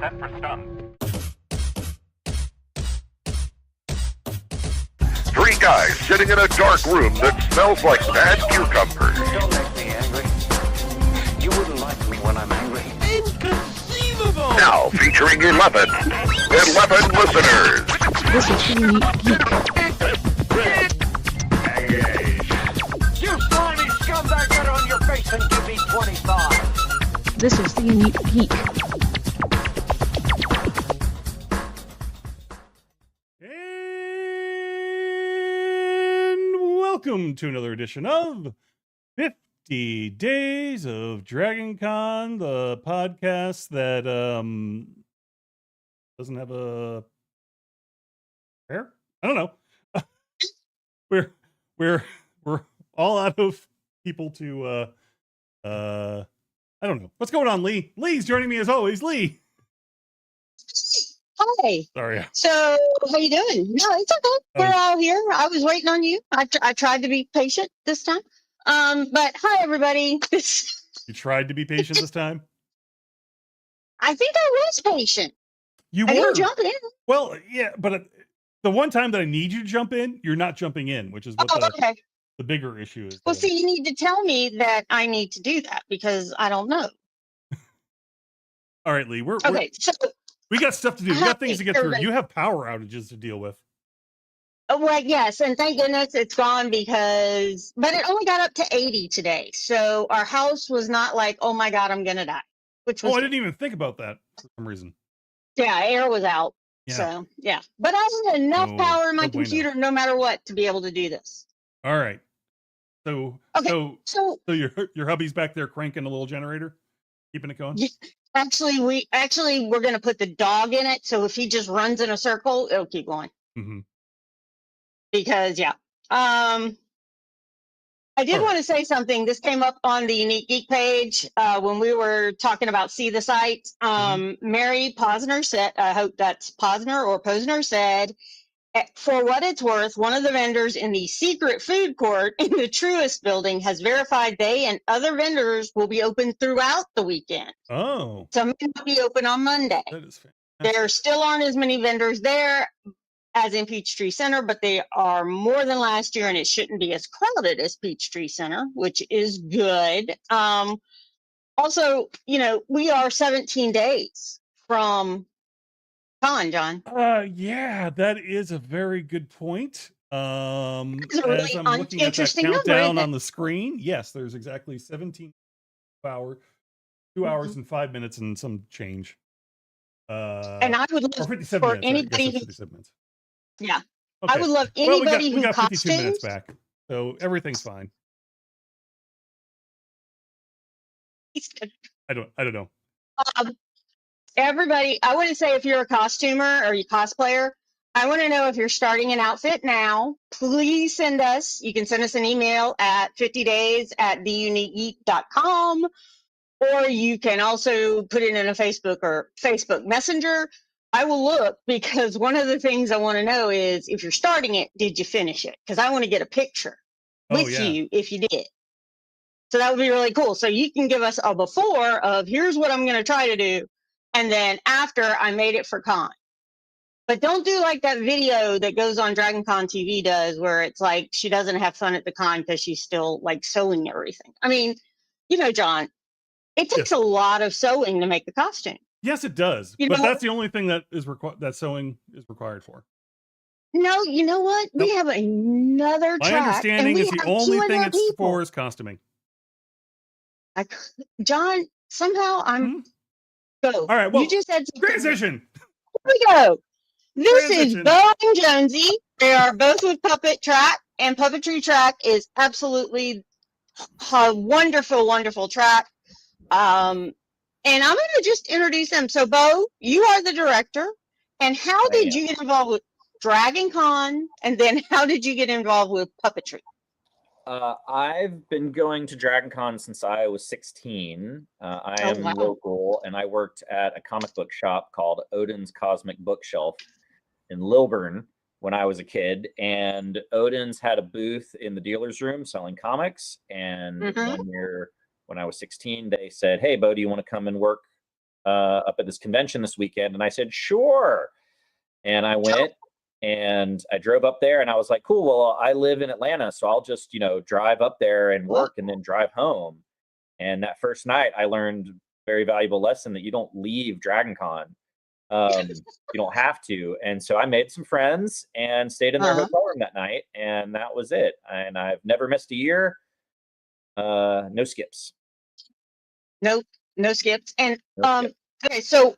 set for stun. Three guys sitting in a dark room that smells like bad cucumbers. Don't make me angry. You wouldn't like me when I'm angry. Inconceivable! Now featuring 11 listeners. This is the Unique Geek. You slimy scumbag, get on your face and give me 25. This is the Unique Geek. And welcome to another edition of 50 Days of Dragon Con, the podcast that doesn't have a prayer? I don't know. we're all out of people to I don't know. What's going on, Leigh? Lee's joining me as always. Leigh. Hi. Sorry. So, how you doing? No, it's okay. We're all here. I was waiting on you. I tried to be patient this time. But hi, everybody. You tried to be patient this time? I think I was patient. You I were. didn't jump in. Well, yeah, but the one time that I need you to jump in, you're not jumping in, which is what Okay. the bigger issue is. Well, see, you need to tell me that I need to do that because I don't know. All right, Leigh. Okay, so we got stuff to do. We got things to get through. everybody- You have power outages to deal with. well, yes, and thank goodness it's gone but it only got up to 80 today. So our house was not like, oh my God, I'm gonna die. Which was Oh, I didn't even think about that for some reason. yeah, air was out. Yeah. So yeah, but I had enough No, power in my no bueno. computer, no matter what, to be able to do this. All right. So, Okay. so So your hubby's back there cranking a little generator, keeping it going. Yeah. we're going to put the dog in it. So if he just runs in a circle, it'll keep going. Mm-hmm. Because yeah, I did All want to say something. This came up on the Unique Geek page when we were talking about See the Sights. Mary Posner said, I hope that's Posner or Posner said, for what it's worth, one of the vendors in the secret food court in the Truist building has verified they and other vendors will be open throughout the weekend. Oh, Some will be open on Monday. that is fantastic. There still aren't as many vendors there as in Peachtree Center, but they are more than last year, and it shouldn't be as crowded as Peachtree Center, which is good. Also, we are 17 days from con, John. Yeah, that is a very good point. It's a really As I'm looking at that interesting number, countdown isn't it? on the screen, yes, there's exactly 17 hours, 2 hours and 5 minutes and some change. And I would or love 57 for minutes. Sorry, I guess anybody it's who, 57 minutes. yeah, Okay. I would love Well, anybody we who got 52 minutes costumes. back, so everything's fine. I don't know. Everybody, I want to say if you're a costumer or you cosplayer, I want to know if you're starting an outfit now. Please send us. You can send us an email at 50days@theuniquegeek.com, or you can also put it in a Facebook or Facebook Messenger. I will look because one of the things I want to know is if you're starting it, did you finish it? Because I want to get a picture with you if you did. So that would be really cool. So you can give us a before of here's what I'm going to try to do. And then after I made it for con. But don't do like that video that goes on Dragon Con TV does where it's like she doesn't have fun at the con because she's still like sewing everything. I mean, John, it takes a lot of sewing to make the costume. Yes, it does. But that's the only thing that is that sewing is required for. No, you know what? Nope. We have another My track. understanding is the only thing it's for is costuming. John, somehow I'm go. All right, well, you just said something. Transition. Here we go. This Transition. is Beau and Jonesy. They are both with Puppet Track, and Puppetry Track is absolutely a wonderful, wonderful track. And I'm going to just introduce them. So, Beau, you are the director. And how did you get involved with Dragon Con? And then how did you get involved with puppetry? I've been going to Dragon Con since I was 16. I am local, and I worked at a comic book shop called Odin's Cosmic Bookshelf in Lilburn when I was a kid. And Odin's had a booth in the dealer's room selling comics. And one year when I was 16, they said, "Hey, Beau, do you want to come and work up at this convention this weekend. And I said, sure. And I went and I drove up there and I was like, cool, well, I live in Atlanta, so I'll just, drive up there and work and then drive home. And that first night I learned a very valuable lesson that you don't leave DragonCon. You don't have to. And so I made some friends and stayed in their hotel room that night, and that was it. And I've never missed a year. No skips. No skips. And No skips. okay, so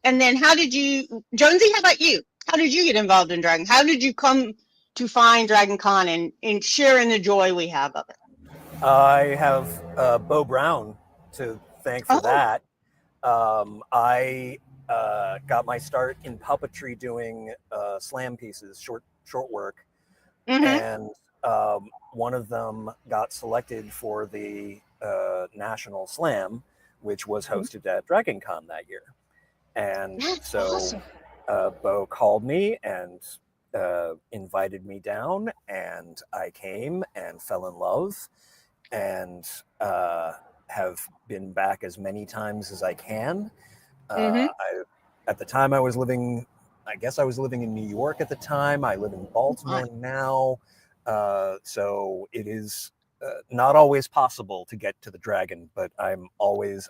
and then how did you, Jonesy, how about you? How did you get involved in Dragon? How did you come to find DragonCon and share in the joy we have of it? I have Beau Brown to thank for that. I got my start in puppetry doing slam pieces, short work, and one of them got selected for the National Slam, which was hosted at DragonCon that year. And so Beau called me and invited me down, and I came and fell in love, and have been back as many times as I can. At the time I was living in New York at the time. I live in Baltimore now. So it is not always possible to get to the Dragon, but I'm always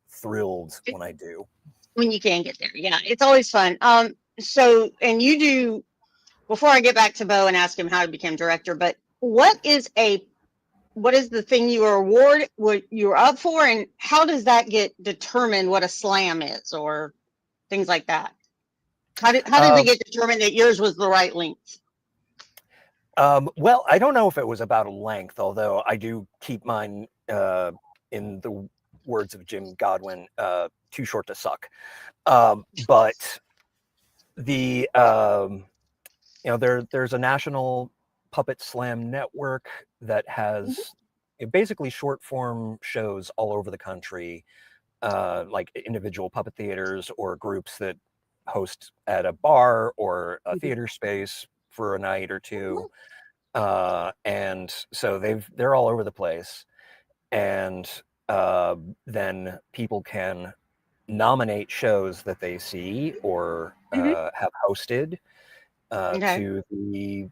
thrilled when I do. When you can get there. Yeah, it's always fun. So, and you do, before I get back to Beau and ask him how he became director, but what is the thing you are awarded, what you're up for, and how does that get determined what a slam is or things like that? How did it get determined that yours was the right length? Well, I don't know if it was about a length, although I do keep mine, in the words of Jim Godwin, too short to suck. But the, there's a national puppet slam network that has basically short form shows all over the country, like individual puppet theaters or groups that host at a bar or a theater space for a night or two. And so they're all over the place. And then people can nominate shows that they see or have hosted to the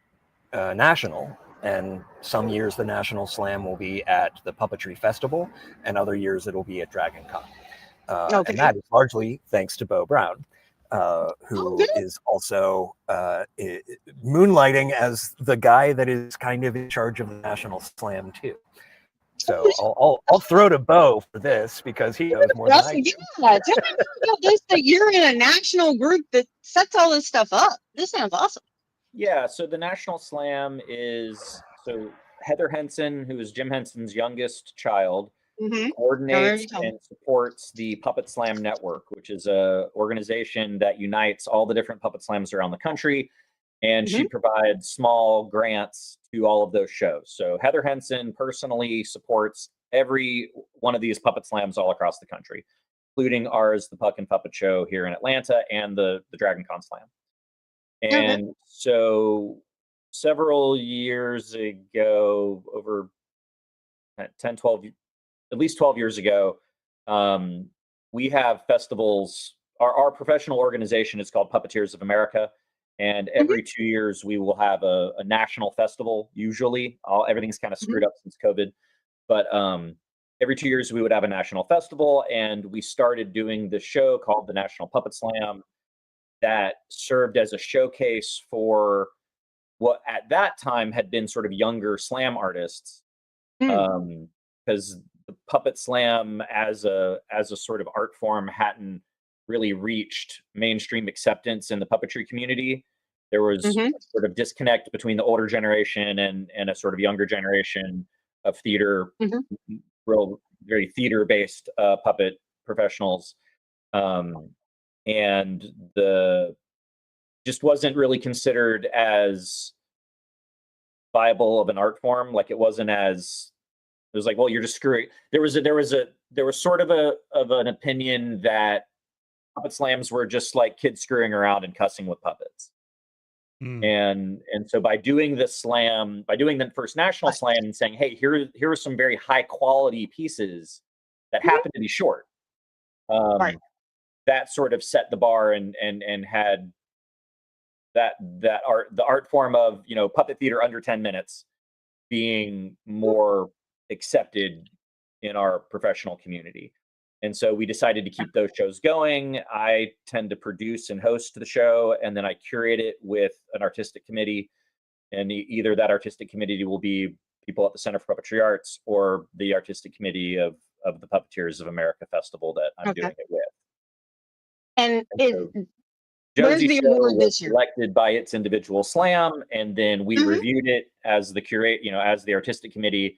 national. And some years the National Slam will be at the Puppetry Festival, and other years it'll be at DragonCon. And that is largely thanks to Beau Brown, who is also moonlighting as the guy that is kind of in charge of the National Slam too. So I'll throw to Beau for this because he knows more than I do. Yeah, tell me about this, that you're in a national group that sets all this stuff up. This sounds awesome. Yeah, so the National Slam is, so Heather Henson, who is Jim Henson's youngest child, coordinates and supports the Puppet Slam Network, which is a organization that unites all the different puppet slams around the country. And she provides small grants to all of those shows. So Heather Henson personally supports every one of these puppet slams all across the country, including ours, the Puck and Puppet Show here in Atlanta, and the DragonCon Slam. And so several years ago, over 10, 12, at least 12 years ago, we have festivals. Our professional organization is called Puppeteers of America. And every 2 years, we will have a national festival, usually. Everything's kind of screwed up since COVID. But every 2 years, we would have a national festival. And we started doing this show called the National Puppet Slam that served as a showcase for what at that time had been sort of younger slam artists. Because the Puppet Slam as a sort of art form hadn't really reached mainstream acceptance in the puppetry community. There was sort of disconnect between the older generation and a sort of younger generation of theater, real very theater-based puppet professionals, and the just wasn't really considered as viable of an art form. Like it wasn't as, it was like, well, you're just screwing. There was sort of an opinion that puppet slams were just like kids screwing around and cussing with puppets. And so by doing the slam, by doing the first national slam and saying, hey, here are some very high quality pieces that happen to be short. Right. That sort of set the bar and had the art form of, you know, puppet theater under 10 minutes being more accepted in our professional community. And so we decided to keep those shows going. I tend to produce and host the show, and then I curate it with an artistic committee. And either that artistic committee will be people at the Center for Puppetry Arts or the artistic committee of the Puppeteers of America Festival that I'm doing it with. And so where's Josie's the show award was this year? selected by its individual slam, and then we reviewed it as the as the artistic committee,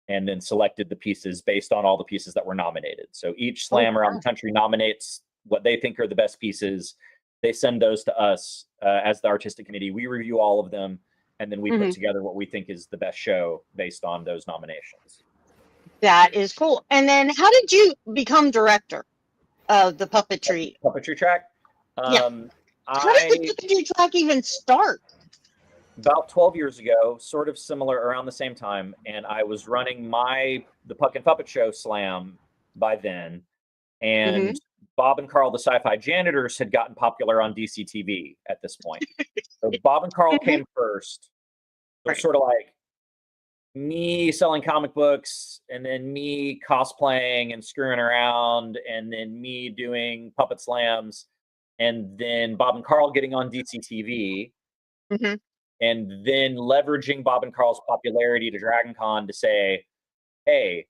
and then selected the pieces based on all the pieces that were nominated. So each slam around the country nominates what they think are the best pieces. They send those to us as the artistic committee. We review all of them, and then we put together what we think is the best show based on those nominations. That is cool. And then how did you become director of the Puppetry Track? How did the Puppetry Track even start? About 12 years ago, sort of similar, around the same time, and I was running the Puck and Puppet Show Slam by then, and Bob and Carl, the Sci-Fi Janitors, had gotten popular on DCTV at this point. So Bob and Carl came first. So it's sort of like me selling comic books, and then me cosplaying and screwing around, and then me doing puppet slams, and then Bob and Carl getting on DCTV. And then leveraging Bob and Carl's popularity to Dragon Con to say, hey,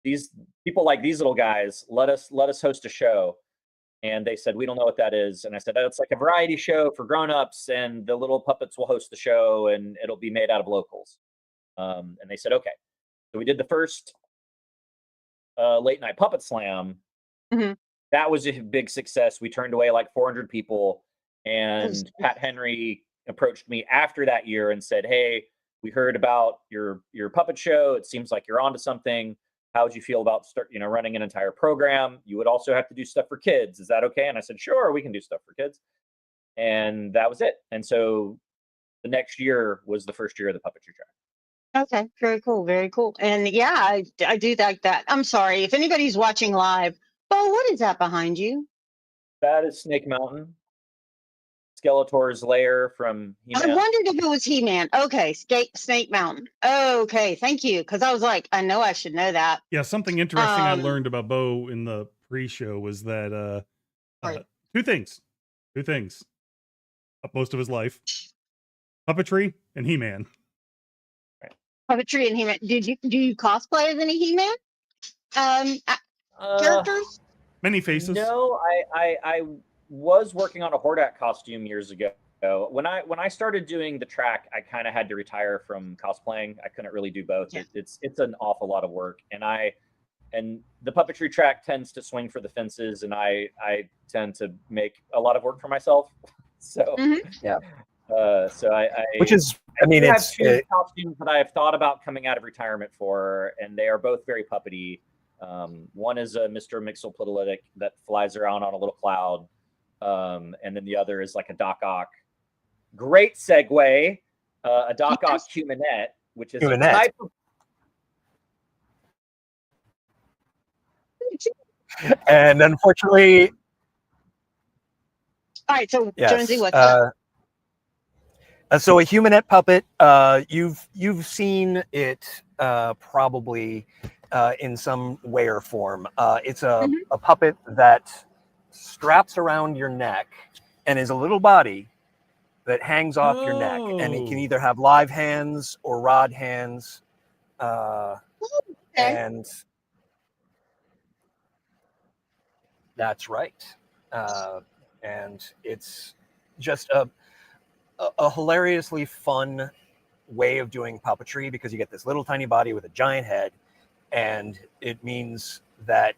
these people like these little guys, let us host a show. And they said, we don't know what that is. And I said, oh, it's like a variety show for grown-ups, and the little puppets will host the show, and it'll be made out of locals. And they said, okay. So we did the first late night puppet slam. That was a big success. We turned away like 400 people, and Pat Henry approached me after that year and said, hey, we heard about your puppet show. It seems like you're onto something. How would you feel about running an entire program? You would also have to do stuff for kids. Is that okay? And I said, sure, we can do stuff for kids. And that was it. And so the next year was the first year of the Puppetry Track. Okay, very cool, very cool. And yeah, I do like that. I'm sorry, if anybody's watching live, Beau, what is that behind you? That is Snake Mountain. Skeletor's lair from He-Man. I wondered if it was He-Man. Okay, Snake Mountain. Okay, thank you. Because I was like, I know I should know that. Yeah, something interesting I learned about Beau in the pre-show was that two things. Most of his life. Puppetry and He-Man. Puppetry and He-Man. Do you cosplay as any He-Man characters? Many faces. No, I was working on a Hordak costume years ago. When I started doing the track, I kind of had to retire from cosplaying. I couldn't really do both. Yeah. It's an awful lot of work, and the Puppetry Track tends to swing for the fences, and I tend to make a lot of work for myself. So yeah. So I which is, I mean, have two costumes that I have thought about coming out of retirement for, and they are both very puppety. One is a Mr. Mixolydic that flies around on a little cloud. And then the other is like a Doc Ock. Great segue. A Doc Ock humanette, which is a type of... And unfortunately... All right, so yes, Jonesy, what's up? So a humanette puppet, you've seen it probably in some way or form. It's a puppet that straps around your neck and is a little body that hangs off your neck, and it can either have live hands or rod hands. And that's right. And it's just a hilariously fun way of doing puppetry, because you get this little tiny body with a giant head, and it means that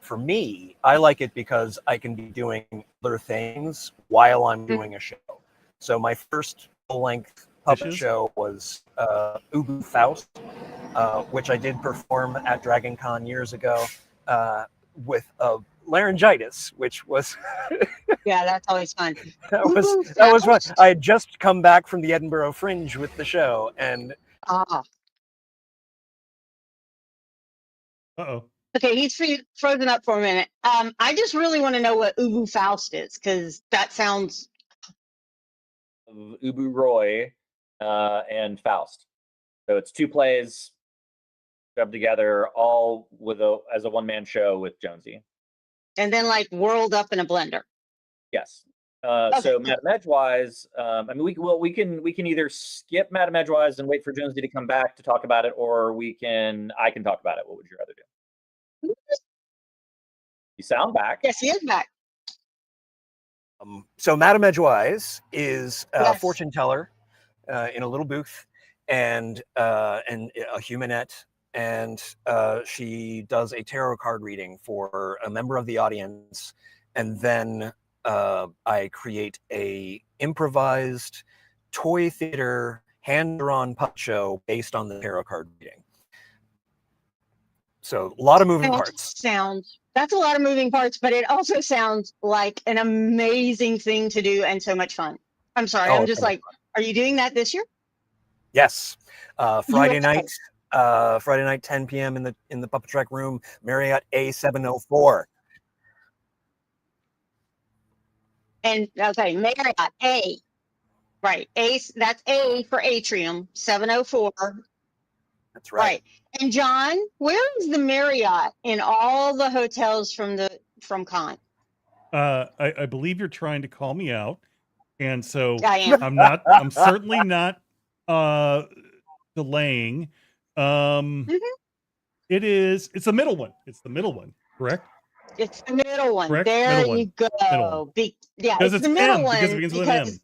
for me, I like it because I can be doing other things while I'm doing a show. So my first full-length puppet show was Ubu Faust, which I did perform at Dragon Con years ago with laryngitis, which was yeah, that's always fun. that was fun. I had just come back from the Edinburgh Fringe with the show, and Uh-oh. Okay, he's frozen up for a minute. I just really want to know what Ubu Faust is, because that sounds... Ubu Roy and Faust. So it's 2 plays shoved together, all as a one-man show with Jonesy. And then like whirled up in a blender. Yes. Okay, So cool. Madam Edgewise, I mean, we can either skip Madam Edgewise and wait for Jonesy to come back to talk about it, or I can talk about it. What would you rather do? You sound back. Yes, he is back. So Madam Edgewise is a Yes. fortune teller in a little booth, and a humanette, and she does a tarot card reading for a member of the audience, and then I create a improvised toy theater hand-drawn puppet show based on the tarot card reading. So a lot of moving parts. That's a lot of moving parts, but it also sounds like an amazing thing to do and so much fun. I'm sorry, I'm just like, are you doing that this year? Yes, Friday night, 10 p.m. in the Puppetry Track room, Marriott A704. And okay, Marriott A, right? A, that's A for atrium. 704. That's right. And John, where is the Marriott in all the hotels from Con? I believe you're trying to call me out, and so I am. I'm not. I'm certainly not delaying. It's the middle one. It's the middle one, correct? It's the middle one. Correct? There Middle you one. go. Middle one. Yeah, because it's the middle one. Because it begins with an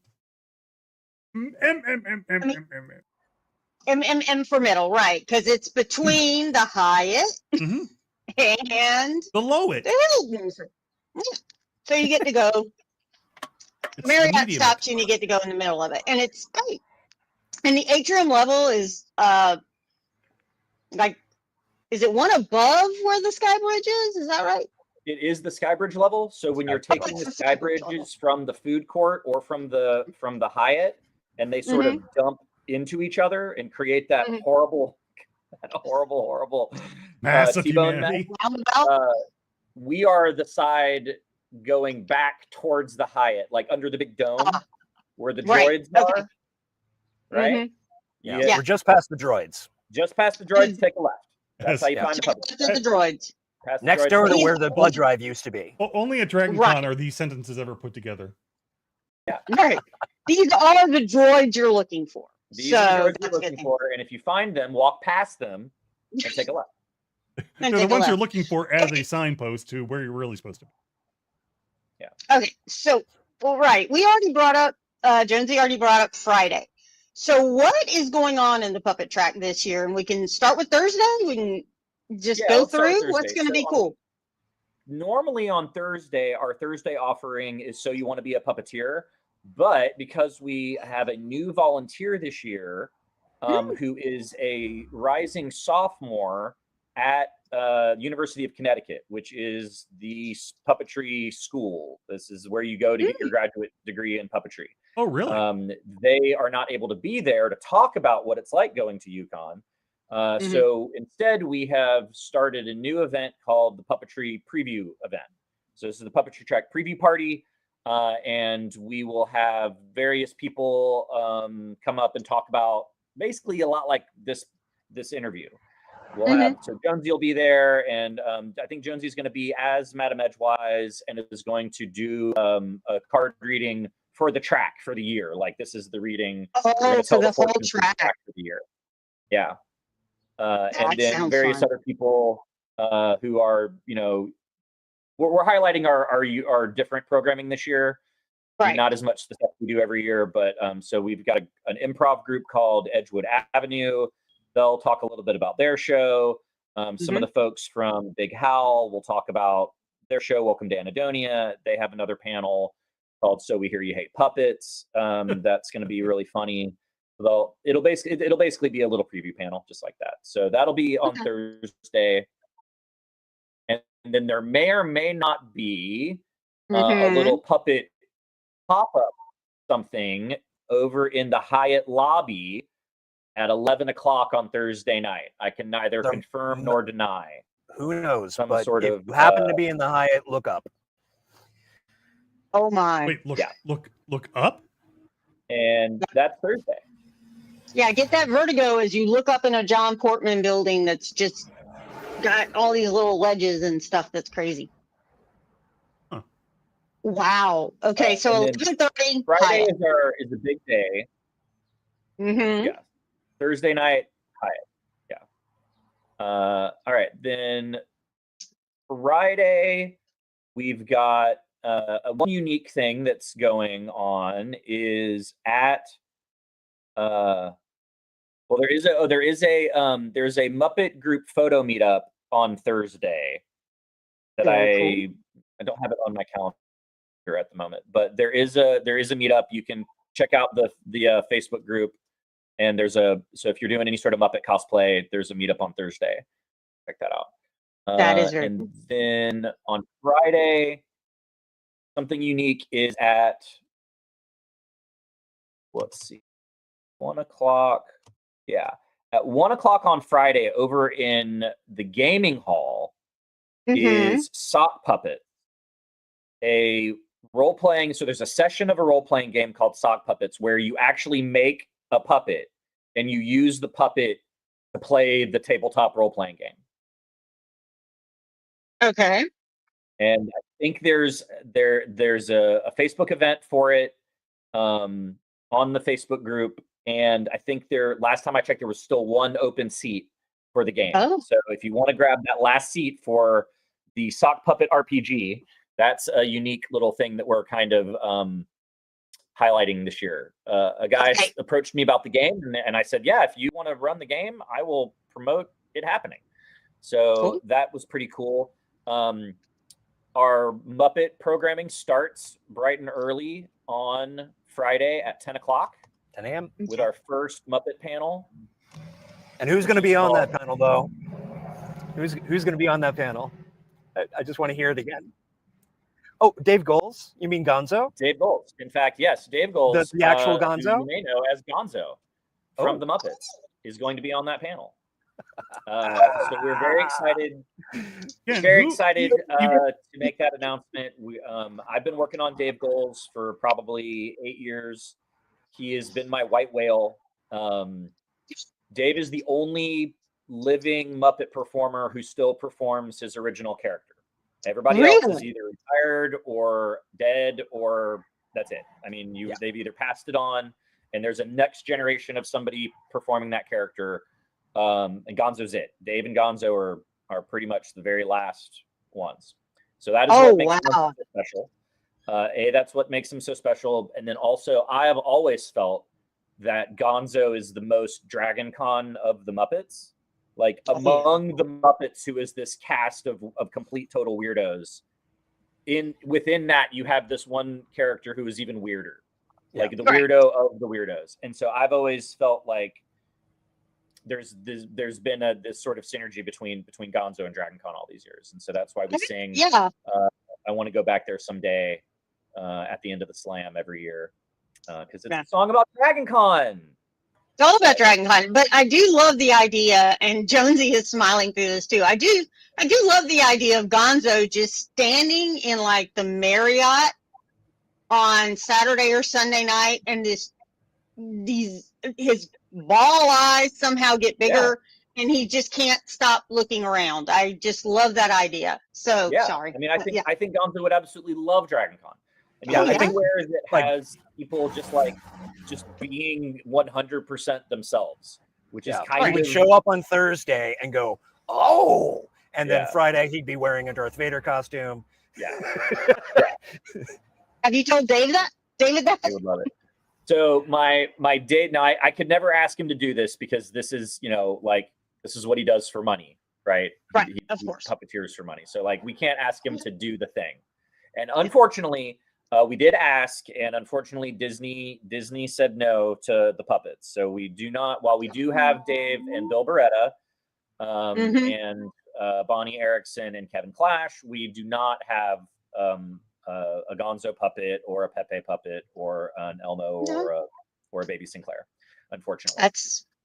M. M for middle, right? Because it's between the Hyatt and the Lowit. So you get to go. Marriott stops you, and you get to go in the middle of it, and it's great. And the atrium level is is it one above where the sky bridge is? Is that right? It is the Skybridge level. So when you're taking the Skybridges from the food court or from the Hyatt, and they sort of dump into each other and create that horrible mass of T-bone humanity. We are the side going back towards the Hyatt, like under the big dome where the droids are. Right? Yeah, we're just past the droids. Just past the droids, take a left. That's how you find the public. The droids. Next door to where the blood drive used to be. Only at Dragon Con are these sentences ever put together. Yeah. Right. These are the droids you're looking for. These are the droids you're looking for, and if you find them, walk past them and take a left. They're the ones you're looking for as a signpost to where you're really supposed to be. Yeah. Okay. So, we already brought up, Jonesy already brought up Friday. So what is going on in the Puppet Track this year? And we can start with Thursday. We can just go through what's going to be cool. Normally on Thursday, our Thursday offering is So You Want to Be a Puppeteer. But because we have a new volunteer this year, who is a rising sophomore at University of Connecticut, which is the puppetry school. This is where you go to get your graduate degree in puppetry. Oh, really? They are not able to be there to talk about what it's like going to UConn. So instead, we have started a new event called the Puppetry Preview event. So this is the Puppetry Track preview party, and we will have various people come up and talk about basically a lot like this interview. We'll have, so Jonesy will be there, and I think Jonesy's going to be as Madam Edgewise, and is going to do a card reading for the track for the year. Like, this is the reading. Oh, so the whole track for the year. Yeah. And then various other people who are, we're highlighting our different programming this year. Right. Not as much the stuff we do every year, but so we've got an improv group called Edgewood Avenue. They'll talk a little bit about their show. Some of the folks from Big Howl will talk about their show, Welcome to Anadonia. They have another panel called So We Hear You Hate Puppets. That's going to be really funny. It'll basically be a little preview panel just like that. So that'll be on Thursday. And then there may or may not be a little puppet pop-up something over in the Hyatt lobby at 11 o'clock on Thursday night. I can neither confirm nor deny. Who knows? some But sort if of you happen to be in the Hyatt, look up. Oh my. Wait, look, Yeah. look up. and that's Thursday. Yeah, get that vertigo as you look up in a John Portman building that's just got all these little ledges and stuff. That's crazy. Huh. Wow. Okay, so and then 11:30. Friday is a big day. Mm-hmm. Yeah. Thursday night, Hyatt. Yeah. All right. Then Friday, we've got one unique thing that's going on is at well, there's a Muppet group photo meetup on Thursday that Very cool. I don't have it on my calendar at the moment, but there is a meetup. You can check out the Facebook group, and so if you're doing any sort of Muppet cosplay, there's a meetup on Thursday. Check that out. That is very and cool. then on Friday, something unique is at, let's see, 1:00. Yeah, at 1:00 on Friday, over in the gaming hall, Mm-hmm. is Sock Puppet, a role playing. So there's a session of a role playing game called Sock Puppets where you actually make a puppet and you use the puppet to play the tabletop role playing game. Okay. And I think there's a Facebook event for it on the Facebook group, and I think last time I checked there was still one open seat for the game. Oh. So if you want to grab that last seat for the Sock Puppet RPG, that's a unique little thing that we're kind of highlighting this year. A guy approached me about the game, and I said, yeah, if you want to run the game, I will promote it happening. So that was pretty cool. Our Muppet programming starts bright and early on Friday at 10 o'clock. 10 a.m. with our first Muppet panel. And who's going to be on that panel, though? Who's going to be on that panel? I just want to hear it again. Oh, Dave Goelz? You mean Gonzo? Dave Goelz. In fact, yes, Dave Goelz. The actual Gonzo? Who you may know as Gonzo from the Muppets is going to be on that panel. So we're very excited. Excited to make that announcement. I've been working on Dave Goelz for probably 8 years. He has been my white whale. Dave is the only living Muppet performer who still performs his original character. Everybody else is either retired or dead, or that's it. I mean, they've either passed it on, and there's a next generation of somebody performing that character. And Gonzo's it. Dave and Gonzo are pretty much the very last ones. So that is what makes him so special. That's what makes him so special. And then also, I have always felt that Gonzo is the most Dragon Con of the Muppets. Like, among the Muppets, who is this cast of complete total weirdos, within that you have this one character who is even weirder, like the weirdo of the weirdos. And so I've always felt like there's been this sort of synergy between Gonzo and Dragon Con all these years. And so that's why we sing. I want to go back there someday at the end of the slam every year, because it's a song about Dragon Con. It's all about Dragon Con, but I do love the idea, and Jonesy is smiling through this too. I do love the idea of Gonzo just standing in like the Marriott on Saturday or Sunday night, and his ball eyes somehow get bigger, and he just can't stop looking around. I just love that idea. So sorry. I mean, I think Gonzo would absolutely love Dragon Con. I mean, I think where it has people just being 100% themselves, which is kind of. He would show up on Thursday and go, oh, and then Friday he'd be wearing a Darth Vader costume. Yeah. Have you told David that? He would love it. So my date, now I could never ask him to do this because this is, this is what he does for money, right? Right, he of course. Puppeteers for money. So we can't ask him to do the thing. And unfortunately, we did ask, and unfortunately Disney said no to the puppets. So we do not, while we do have Dave and Bill Barretta, and Bonnie Erickson and Kevin Clash, we do not have a Gonzo puppet or a Pepe puppet or an Elmo or a Baby Sinclair, unfortunately.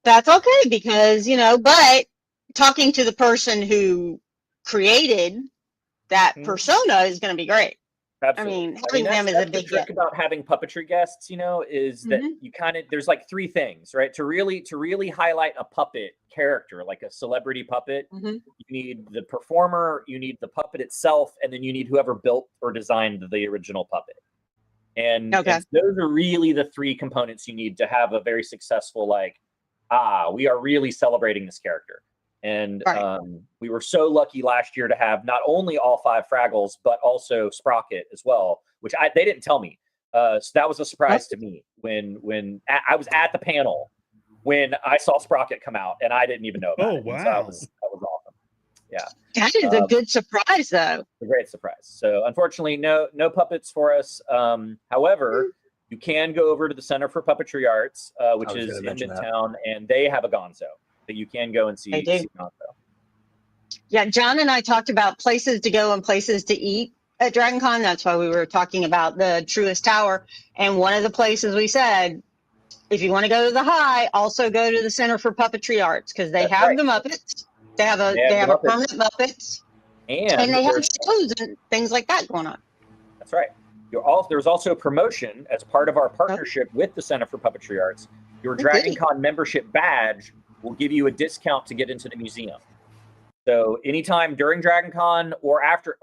That's okay, because but talking to the person who created that persona is going to be great. Absolutely. I mean, having them is a that's big the trick about having puppetry guests, you know, is that you kind of, there's like three things, right? To really highlight a puppet character, like a celebrity puppet, you need the performer, you need the puppet itself, and then you need whoever built or designed the original puppet. And those are really the three components you need to have a very successful, like, we are really celebrating this character. And we were so lucky last year to have not only all 5 Fraggles, but also Sprocket as well, which they didn't tell me. So that was a surprise to me when I was at the panel when I saw Sprocket come out, and I didn't even know about it. Wow. So that was awesome. Yeah. That is a good surprise, though. A great surprise. So unfortunately, no puppets for us. However, you can go over to the Center for Puppetry Arts, which is in Midtown, and they have a Gonzo that you can go and see Gonzo. Yeah, John and I talked about places to go and places to eat at DragonCon. That's why we were talking about the Truist Tower. And one of the places we said, if you want to go to the High, also go to the Center for Puppetry Arts, because they have the Muppets. They have a permanent Muppets, and they have shows and things like that going on. That's right. There's also a promotion as part of our partnership with the Center for Puppetry Arts. Your DragonCon membership badge will give you a discount to get into the museum. So anytime during DragonCon or after,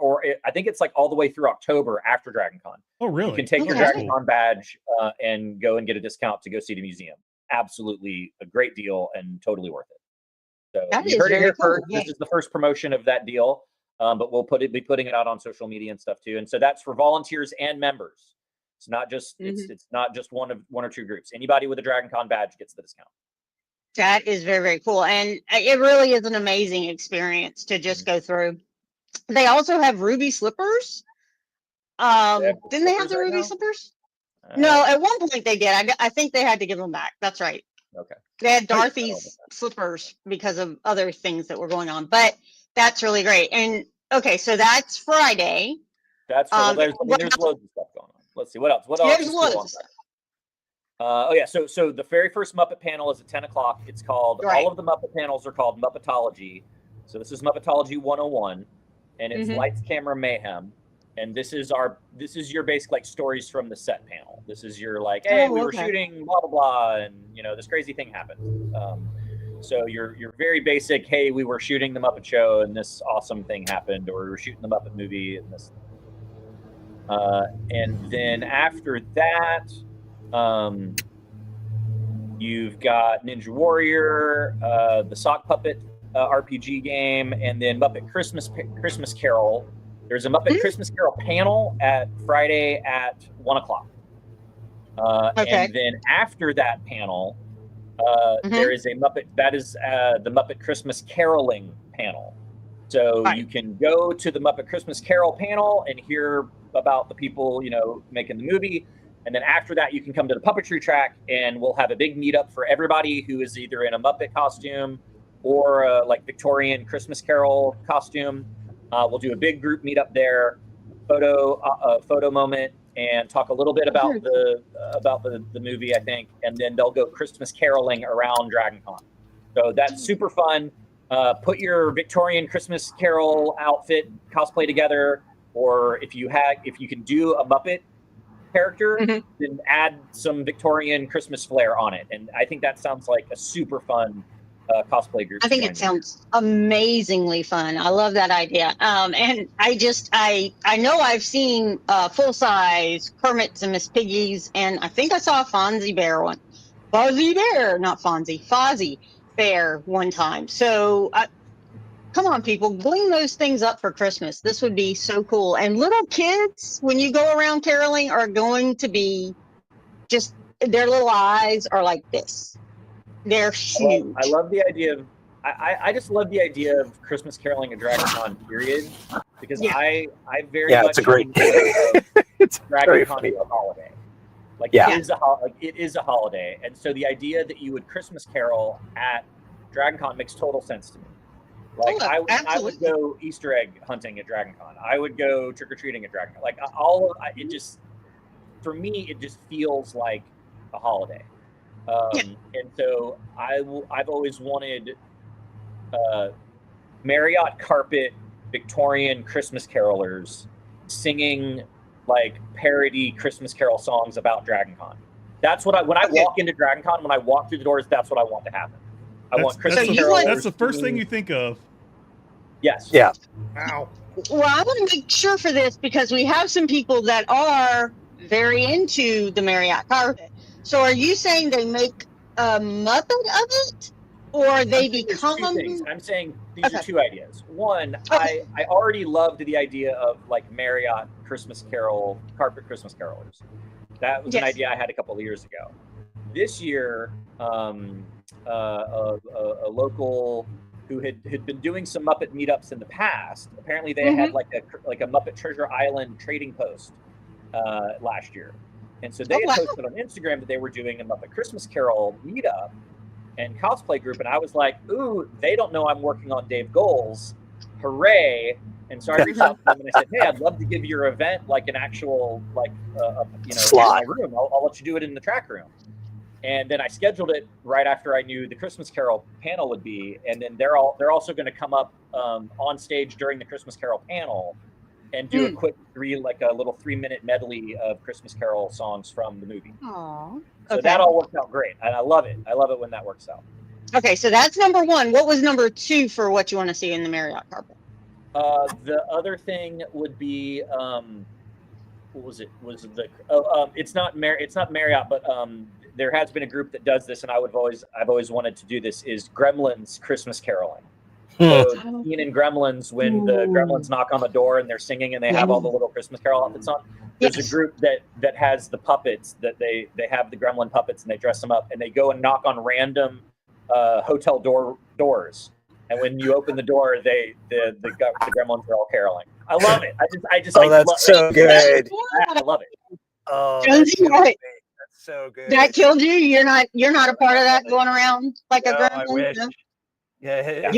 I think it's like all the way through October after DragonCon. Oh, really? You can take your DragonCon badge and go and get a discount to go see the museum. Absolutely a great deal and totally worth it. So you heard it here first. This is the first promotion of that deal, but we'll be putting it out on social media and stuff too. And so that's for volunteers and members. It's not just it's not just one or two groups. Anybody with a DragonCon badge gets the discount. That is very, very cool. And it really is an amazing experience to just go through. They also have ruby slippers. Didn't they have the ruby slippers? No, at one point they did. I think they had to give them back. That's right. Okay. They had Dorothy's slippers because of other things that were going on. But that's really great. And, okay, so that's Friday. There's loads of stuff going on. Let's see. What else? What else is cool on that? So the very first Muppet panel is at 10 o'clock. It's called, all of the Muppet panels are called Muppetology. So this is Muppetology 101, and it's Lights, Camera, Mayhem. And this is your basic, like, stories from the set panel. This is your, like, hey, we were shooting blah, blah, blah, and, you know, this crazy thing happened. So your very basic, hey, we were shooting the Muppet Show, and this awesome thing happened, or we were shooting the Muppet movie, and this. And then after that, you've got Ninja Warrior, the Sock Puppet RPG game, and then Muppet Christmas Carol. There's a Muppet Christmas Carol panel at Friday at 1 o'clock. And then after that panel, there is a Muppet, that is the Muppet Christmas Caroling panel. So you can go to the Muppet Christmas Carol panel and hear about the people, you know, making the movie. And then after that, you can come to the Puppetry Track, and we'll have a big meetup for everybody who is either in a Muppet costume or like Victorian Christmas Carol costume. We'll do a big group meetup there, photo moment, and talk a little bit about the movie, I think, and then they'll go Christmas caroling around DragonCon. So that's super fun. Put your Victorian Christmas Carol outfit cosplay together, or if you can do a Muppet character, then add some Victorian Christmas flair on it. And I think that sounds like a super fun cosplay group. I think it sounds amazingly fun. I love that idea. And I know I've seen full size Kermits and Miss Piggies, and I think I saw a Fozzie Bear one. Fozzie Bear one time. So come on, people, bling those things up for Christmas. This would be so cool. And little kids, when you go around caroling, are going to be just, their little eyes are like this. They're huge. I love the idea of, I just love the idea of Christmas caroling at DragonCon, period. Because I very much it's a great it's DragonCon is a holiday. It is a holiday. And so the idea that you would Christmas carol at DragonCon makes total sense to me. Like I would go Easter egg hunting at DragonCon. I would go trick or treating at DragonCon. Like it just, for me, it just feels like a holiday. And so I've always wanted Marriott carpet Victorian Christmas carolers singing like parody Christmas Carol songs about DragonCon. That's what when I walk into DragonCon, when I walk through the doors, that's what I want to happen. I want Christmas carolers. That's the first thing you think of. Yes. Yeah. Wow. Well, I want to make sure for this because we have some people that are very into the Marriott carpet. So are you saying they make a Muppet of it? Or they become... Two things. I'm saying these are two ideas. One, I already loved the idea of like Marriott Christmas Carol, carpet Christmas carolers. That was an idea I had a couple of years ago. This year, a local who had been doing some Muppet meetups in the past. Apparently, they had like a Muppet Treasure Island trading post last year, and so they had posted on Instagram that they were doing a Muppet Christmas Carol meetup and cosplay group. And I was like, "Ooh, they don't know I'm working on Dave Goelz, hooray!" And so I reached out to them and I said, "Hey, I'd love to give your event like an actual slot. In my room. I'll let you do it in the track room." And then I scheduled it right after I knew the Christmas Carol panel would be. And then they're also going to come up on stage during the Christmas Carol panel and do a quick a little 3-minute medley of Christmas Carol songs from the movie. Aww. So that all worked out great. And I love it. I love it when that works out. Okay, so that's number one. What was number two for what you want to see in the Marriott carpet? The other thing would be, what was it? It's not Marriott, but there has been a group that does this, and I've always wanted to do this. Is Gremlins Christmas caroling? So Ian and Gremlins, when the Gremlins knock on the door and they're singing and they have all the little Christmas Carol outfits on. There's a group that has the puppets that they have the Gremlin puppets and they dress them up and they go and knock on random hotel doors. And when you open the door, the Gremlins are all caroling. I love it. I just that's so good. I love it. Oh, Jonesy, that's so good. That killed you. You're not a part of that going around like a gremlin. I wish. No? Yeah.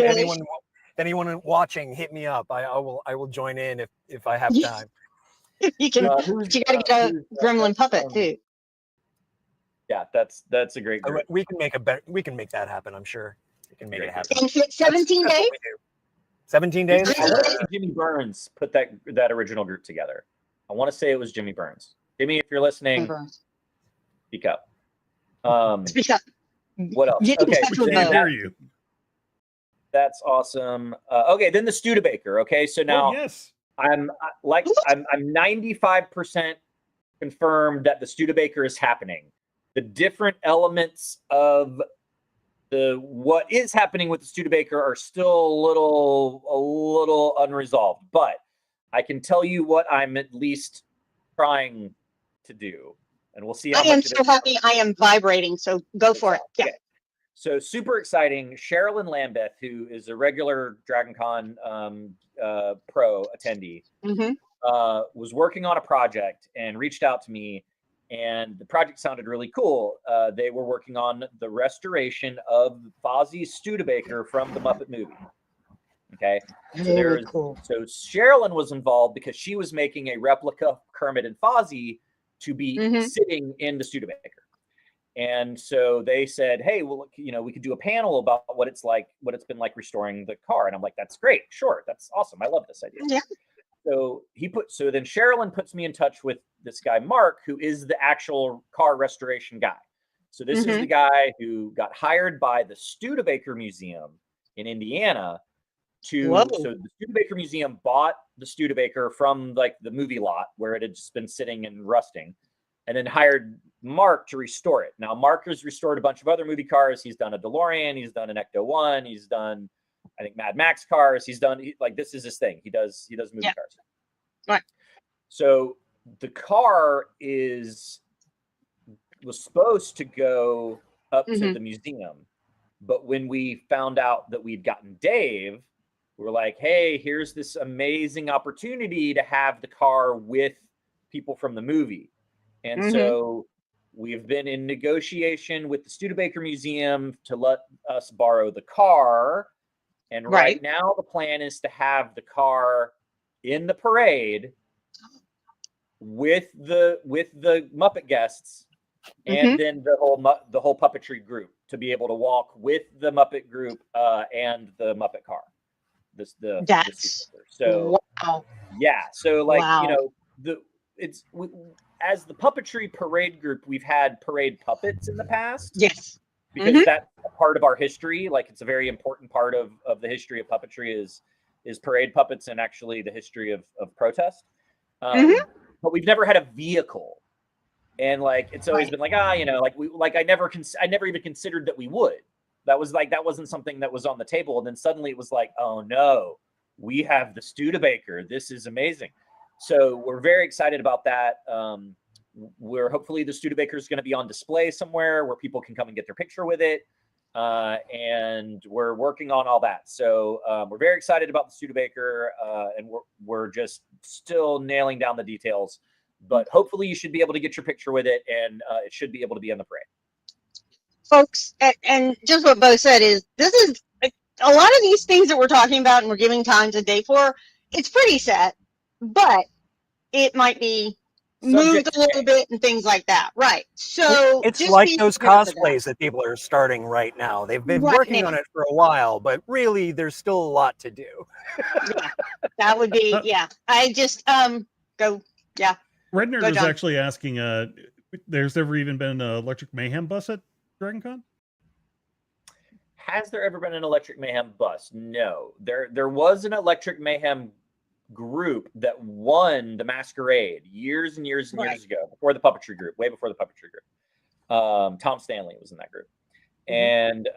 Anyone watching, hit me up. I will join in if I have time. You can. You got to get a gremlin puppet too. Yeah, that's a great group. We can make that happen. I'm sure we can make it happen. In 17 days. 17 days. I want to see Jimmy Burns put that original group together. I want to say it was Jimmy Burns. Jimmy, if you're listening, speak up. Speak up. What else? Okay, I hear you. That's awesome. Okay, then the Studebaker. Okay, so now I'm 95% confirmed that the Studebaker is happening. The different elements of what is happening with the Studebaker are still a little unresolved, but I can tell you what I'm at least trying to do, and we'll see. I am so happy. I am vibrating. So go for it. Yeah. Okay. So super exciting. Sherilyn Lambeth, who is a regular DragonCon pro attendee, was working on a project and reached out to me, and the project sounded really cool. They were working on the restoration of Fozzie Studebaker from the Muppet movie. Okay, so cool. So Sherilyn was involved because she was making a replica of Kermit and Fozzie to be sitting in the Studebaker. And so they said, "Hey, well, we could do a panel about what it's been like restoring the car." And I'm like, "That's great, sure, that's awesome. I love this idea." Yeah. So then Sherilyn puts me in touch with this guy Mark, who is the actual car restoration guy. So this is the guy who got hired by the Studebaker Museum in Indiana so the Studebaker Museum bought the Studebaker from like the movie lot where it had just been sitting and rusting, and then hired Mark to restore it. Now, Mark has restored a bunch of other movie cars. He's done a DeLorean. He's done an Ecto-1. He's done, I think, Mad Max cars. He's done this is his thing. He does movie cars. Right. So the car was supposed to go up to the museum, but when we found out that we'd gotten Dave, we were like, "Hey, here's this amazing opportunity to have the car with people from the movie." And so we've been in negotiation with the Studebaker Museum to let us borrow the car. And right now the plan is to have the car in the parade with the Muppet guests and then the whole puppetry group to be able to walk with the Muppet group and the Muppet car. the That's Studebaker. So wow. yeah, so like Wow. as the puppetry parade group, we've had parade puppets in the past Yes. because that's a part of our history. Like it's a very important part of the history of puppetry is parade puppets and actually the history of protest. But we've never had a vehicle, and like it's always been like like I never even considered that we would. That wasn't something that was on the table, and then suddenly it was like, oh no, we have the Studebaker. This is amazing. So we're very excited about that. We're hopefully the Studebaker is going to be on display somewhere where people can come and get their picture with it. And we're working on all that. So we're very excited about the Studebaker, and we're just still nailing down the details. But hopefully you should be able to get your picture with it, and it should be able to be on the parade. Folks, and just what Beau said is, this is a lot of these things that we're talking about and we're giving times and day for, it's pretty set, but it might be moved a little bit and things like that. Right. So it's just like be those prepared for cosplays that people are starting right now. They've been Right working now. on it for a while, but really there's still a lot to do. Yeah, that would be, yeah. I just, go, yeah. Red Nerd Go, is John. actually asking, there's never even been an Electric Mayhem bus at DragonCon? Has there ever been an Electric Mayhem bus? No. There was an Electric Mayhem group that won the Masquerade years and years and years ago, before the Puppetry group, way before the Puppetry group. Tom Stanley was in that group. And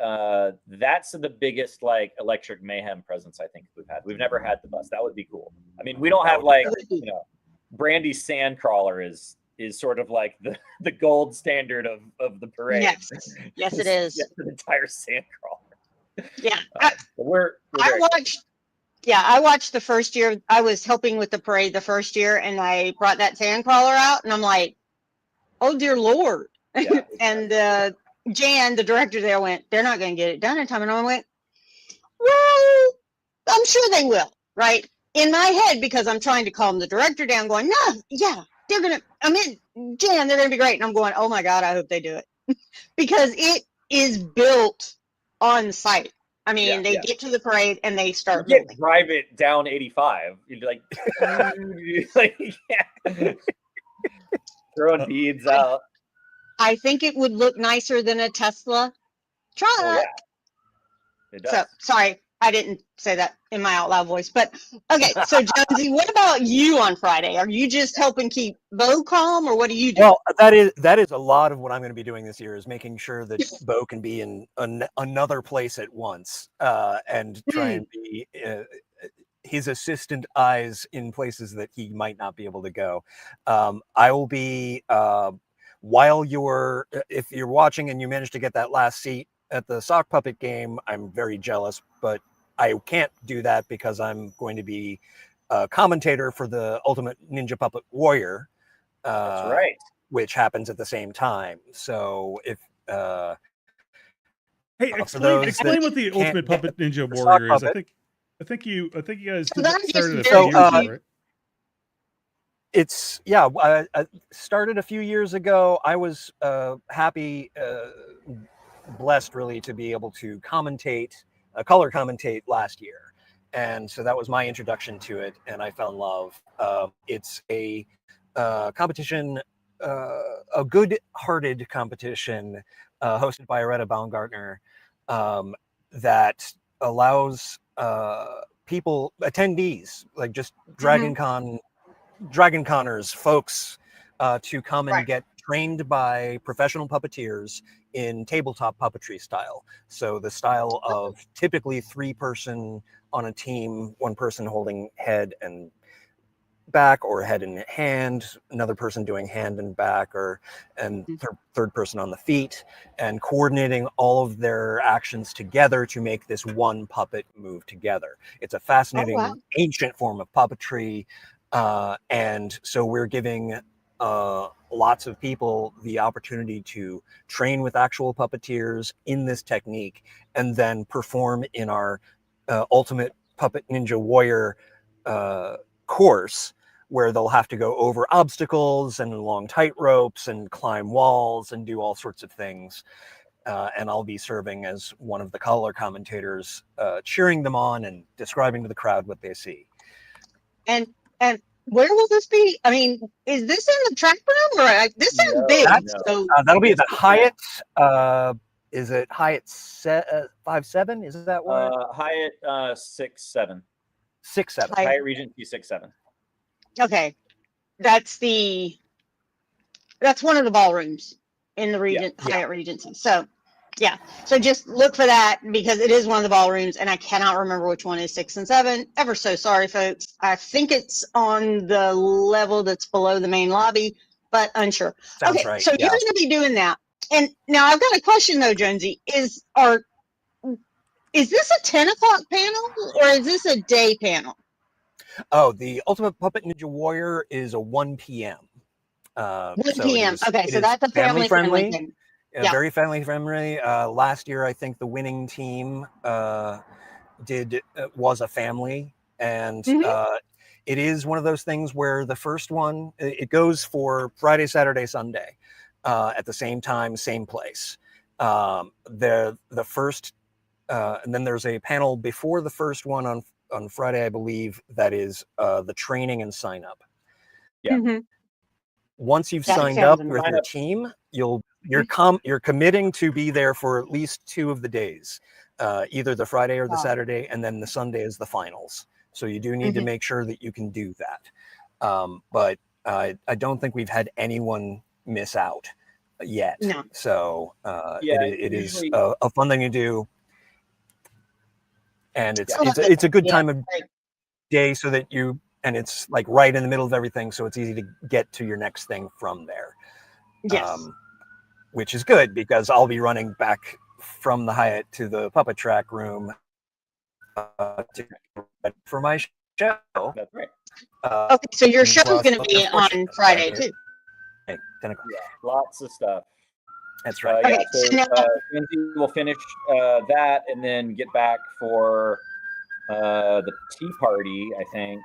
that's the biggest like Electric Mayhem presence I think we've had. We've never had the bus. That would be cool. I mean, we don't have like, Brandy's Sandcrawler is sort of like the gold standard of the parade. Yes, it is. An entire Sandcrawler. Yeah. I watched the first year. I was helping with the parade the first year, and I brought that Sandcrawler out, and I'm like, oh dear Lord. Yeah, and Jan, the director there, went, they're not going to get it done in time. And I went, well, I'm sure they will, right? In my head, because I'm trying to calm the director down, going, no, yeah, they're going to, Jan, they're going to be great. And I'm going, oh my God, I hope they do it. Because it is built on site. I mean, they get to the parade and they start building. Drive it down 85. You'd be like, throwing beads out. I think it would look nicer than a Tesla truck. Oh, yeah. It does. So, sorry, I didn't say that in my out loud voice. But, okay, so, Jonesy, what about you on Friday? Are you just helping keep Beau calm, or what do you do? Well, that is a lot of what I'm going to be doing this year, is making sure that Beau can be in another place at once and try and be his assistant eyes in places that he might not be able to go. I will be... if you're watching and you manage to get that last seat at the sock puppet game, I'm very jealous, but I can't do that because I'm going to be a commentator for the Ultimate Ninja Puppet Warrior. That's right. Which happens at the same time. So if hey, explain what the Ultimate Puppet Ninja Warrior is. I think you guys started a few years ago, right? It's I started a few years ago. I was happy, blessed really, to be able to color commentate last year, and so that was my introduction to it, and I fell in love. It's a competition, a good-hearted competition hosted by Barretta Baumgartner that allows attendees, like just Dragon Conners folks to come and get trained by professional puppeteers in tabletop puppetry style. So the style of typically 3-person on a team, 1 person holding head and back, or head and hand, another person doing hand and back, and third person on the feet, and coordinating all of their actions together to make this one puppet move together. It's a fascinating ancient form of puppetry. And so we're giving lots of people the opportunity to train with actual puppeteers in this technique, and then perform in our Ultimate Puppet Ninja Warrior course, where they'll have to go over obstacles and along tight ropes and climb walls and do all sorts of things. and I'll be serving as one of the color commentators, cheering them on and describing to the crowd what they see. And where will this be? I mean, is this in the track room or this sounds big? So That'll be at the Hyatt. Is it Hyatt 5-7? Is that what? Hyatt 6-7. 6-7. Hyatt Regency 6-7. Okay, that's one of the ballrooms in the Hyatt Regency. So yeah, so just look for that because it is one of the ballrooms, and I cannot remember which one is 6 and 7. Ever so sorry, folks. I think it's on the level that's below the main lobby, but unsure. Sounds okay, right. so you're going to be doing that. And now I've got a question though, Jonesy. Is this a 10 o'clock panel or is this a day panel? Oh, the Ultimate Puppet Ninja Warrior is a 1 p.m. 1 p.m. Okay, so that's a family friendly thing. Yeah. Very family friendly. Last year, I think the winning team was a family, and it is one of those things where the first one it goes for Friday, Saturday, Sunday at the same time, same place. The first, and then there's a panel before the first one on Friday, I believe, that is the training and sign up. Yeah. Once you've signed up with your team, you're committing to be there for at least 2 of the days, either the Friday or the Saturday, and then the Sunday is the finals. So you do need to make sure that you can do that. But I don't think we've had anyone miss out yet. No. So it is a fun thing to do, and it's a good time of day so that you. And it's like right in the middle of everything, so it's easy to get to your next thing from there. Yes. Which is good because I'll be running back from the Hyatt to the Puppet Track room for my show. That's right. Okay, so your show's going to be on Friday too. 10 o'clock. Yeah, lots of stuff. That's right. Okay, Lindsay will finish that and then get back for the tea party, I think.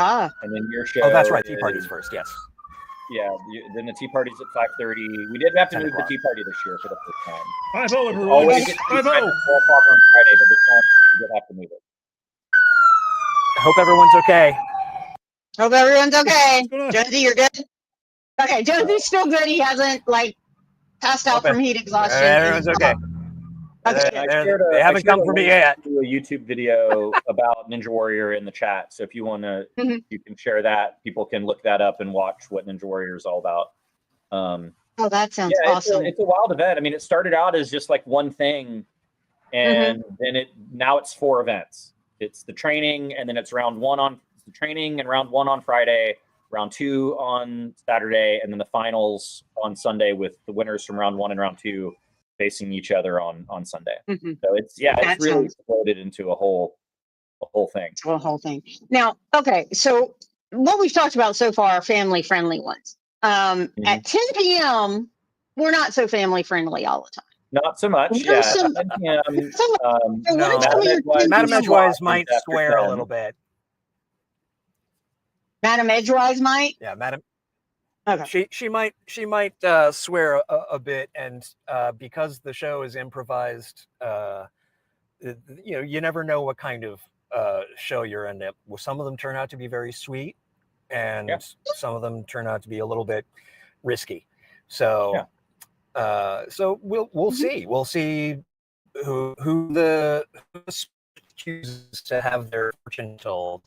And then your show. Oh, that's right. Tea parties first. Yes. Yeah. Then the tea party's at 5:30. We did have to move the tea party this year for the first time. 5-0, everyone. Always at 5-0. 4 o'clock on Friday, but this time we did have to move it. I hope everyone's okay. Hope everyone's okay. What's going on? Jonesy, you're good? Okay, Jonesy's still good. He hasn't passed out from heat exhaustion. Everyone's okay. Okay. They haven't come for me yet. A YouTube video about Ninja Warrior in the chat. So if you want to, you can share that. People can look that up and watch what Ninja Warrior is all about. Oh, that sounds awesome. It's a wild event. I mean, it started out as just like one thing, and then now it's 4 events. It's the training, and then it's round 1 on the training, and round 1 on Friday, round 2 on Saturday, and then the finals on Sunday with the winners from round 1 and round 2 facing each other on Sunday. So it's really exploded into a whole thing. A whole thing. Now, okay, so what we've talked about so far are family friendly ones. At 10 p.m., we're not so family friendly all the time. Not so much. Yeah. Madam Edgewise might swear a little bit. Madam Edgewise might? Yeah, Madam. Okay. She might swear a bit, and because the show is improvised, you never know what kind of show you're in. Well, some of them turn out to be very sweet, and some of them turn out to be a little bit risky. So, so we'll see. We'll see who chooses to have their fortune told.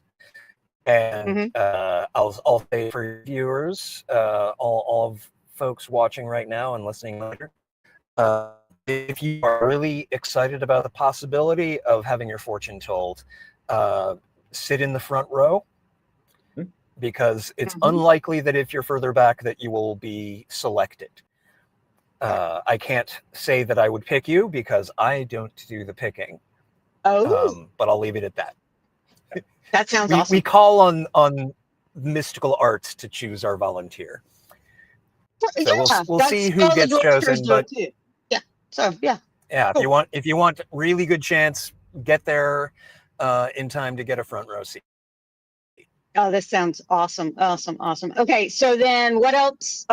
And I'll say for viewers, all of folks watching right now and listening later, if you are really excited about the possibility of having your fortune told, sit in the front row, because it's unlikely that if you're further back that you will be selected. I can't say that I would pick you because I don't do the picking. But I'll leave it at that. That sounds awesome. We call on mystical arts to choose our volunteer. So we'll see who gets chosen. But yeah, cool. if you want really good chance, get there in time to get a front row seat. Oh, this sounds awesome. Okay, so then what else?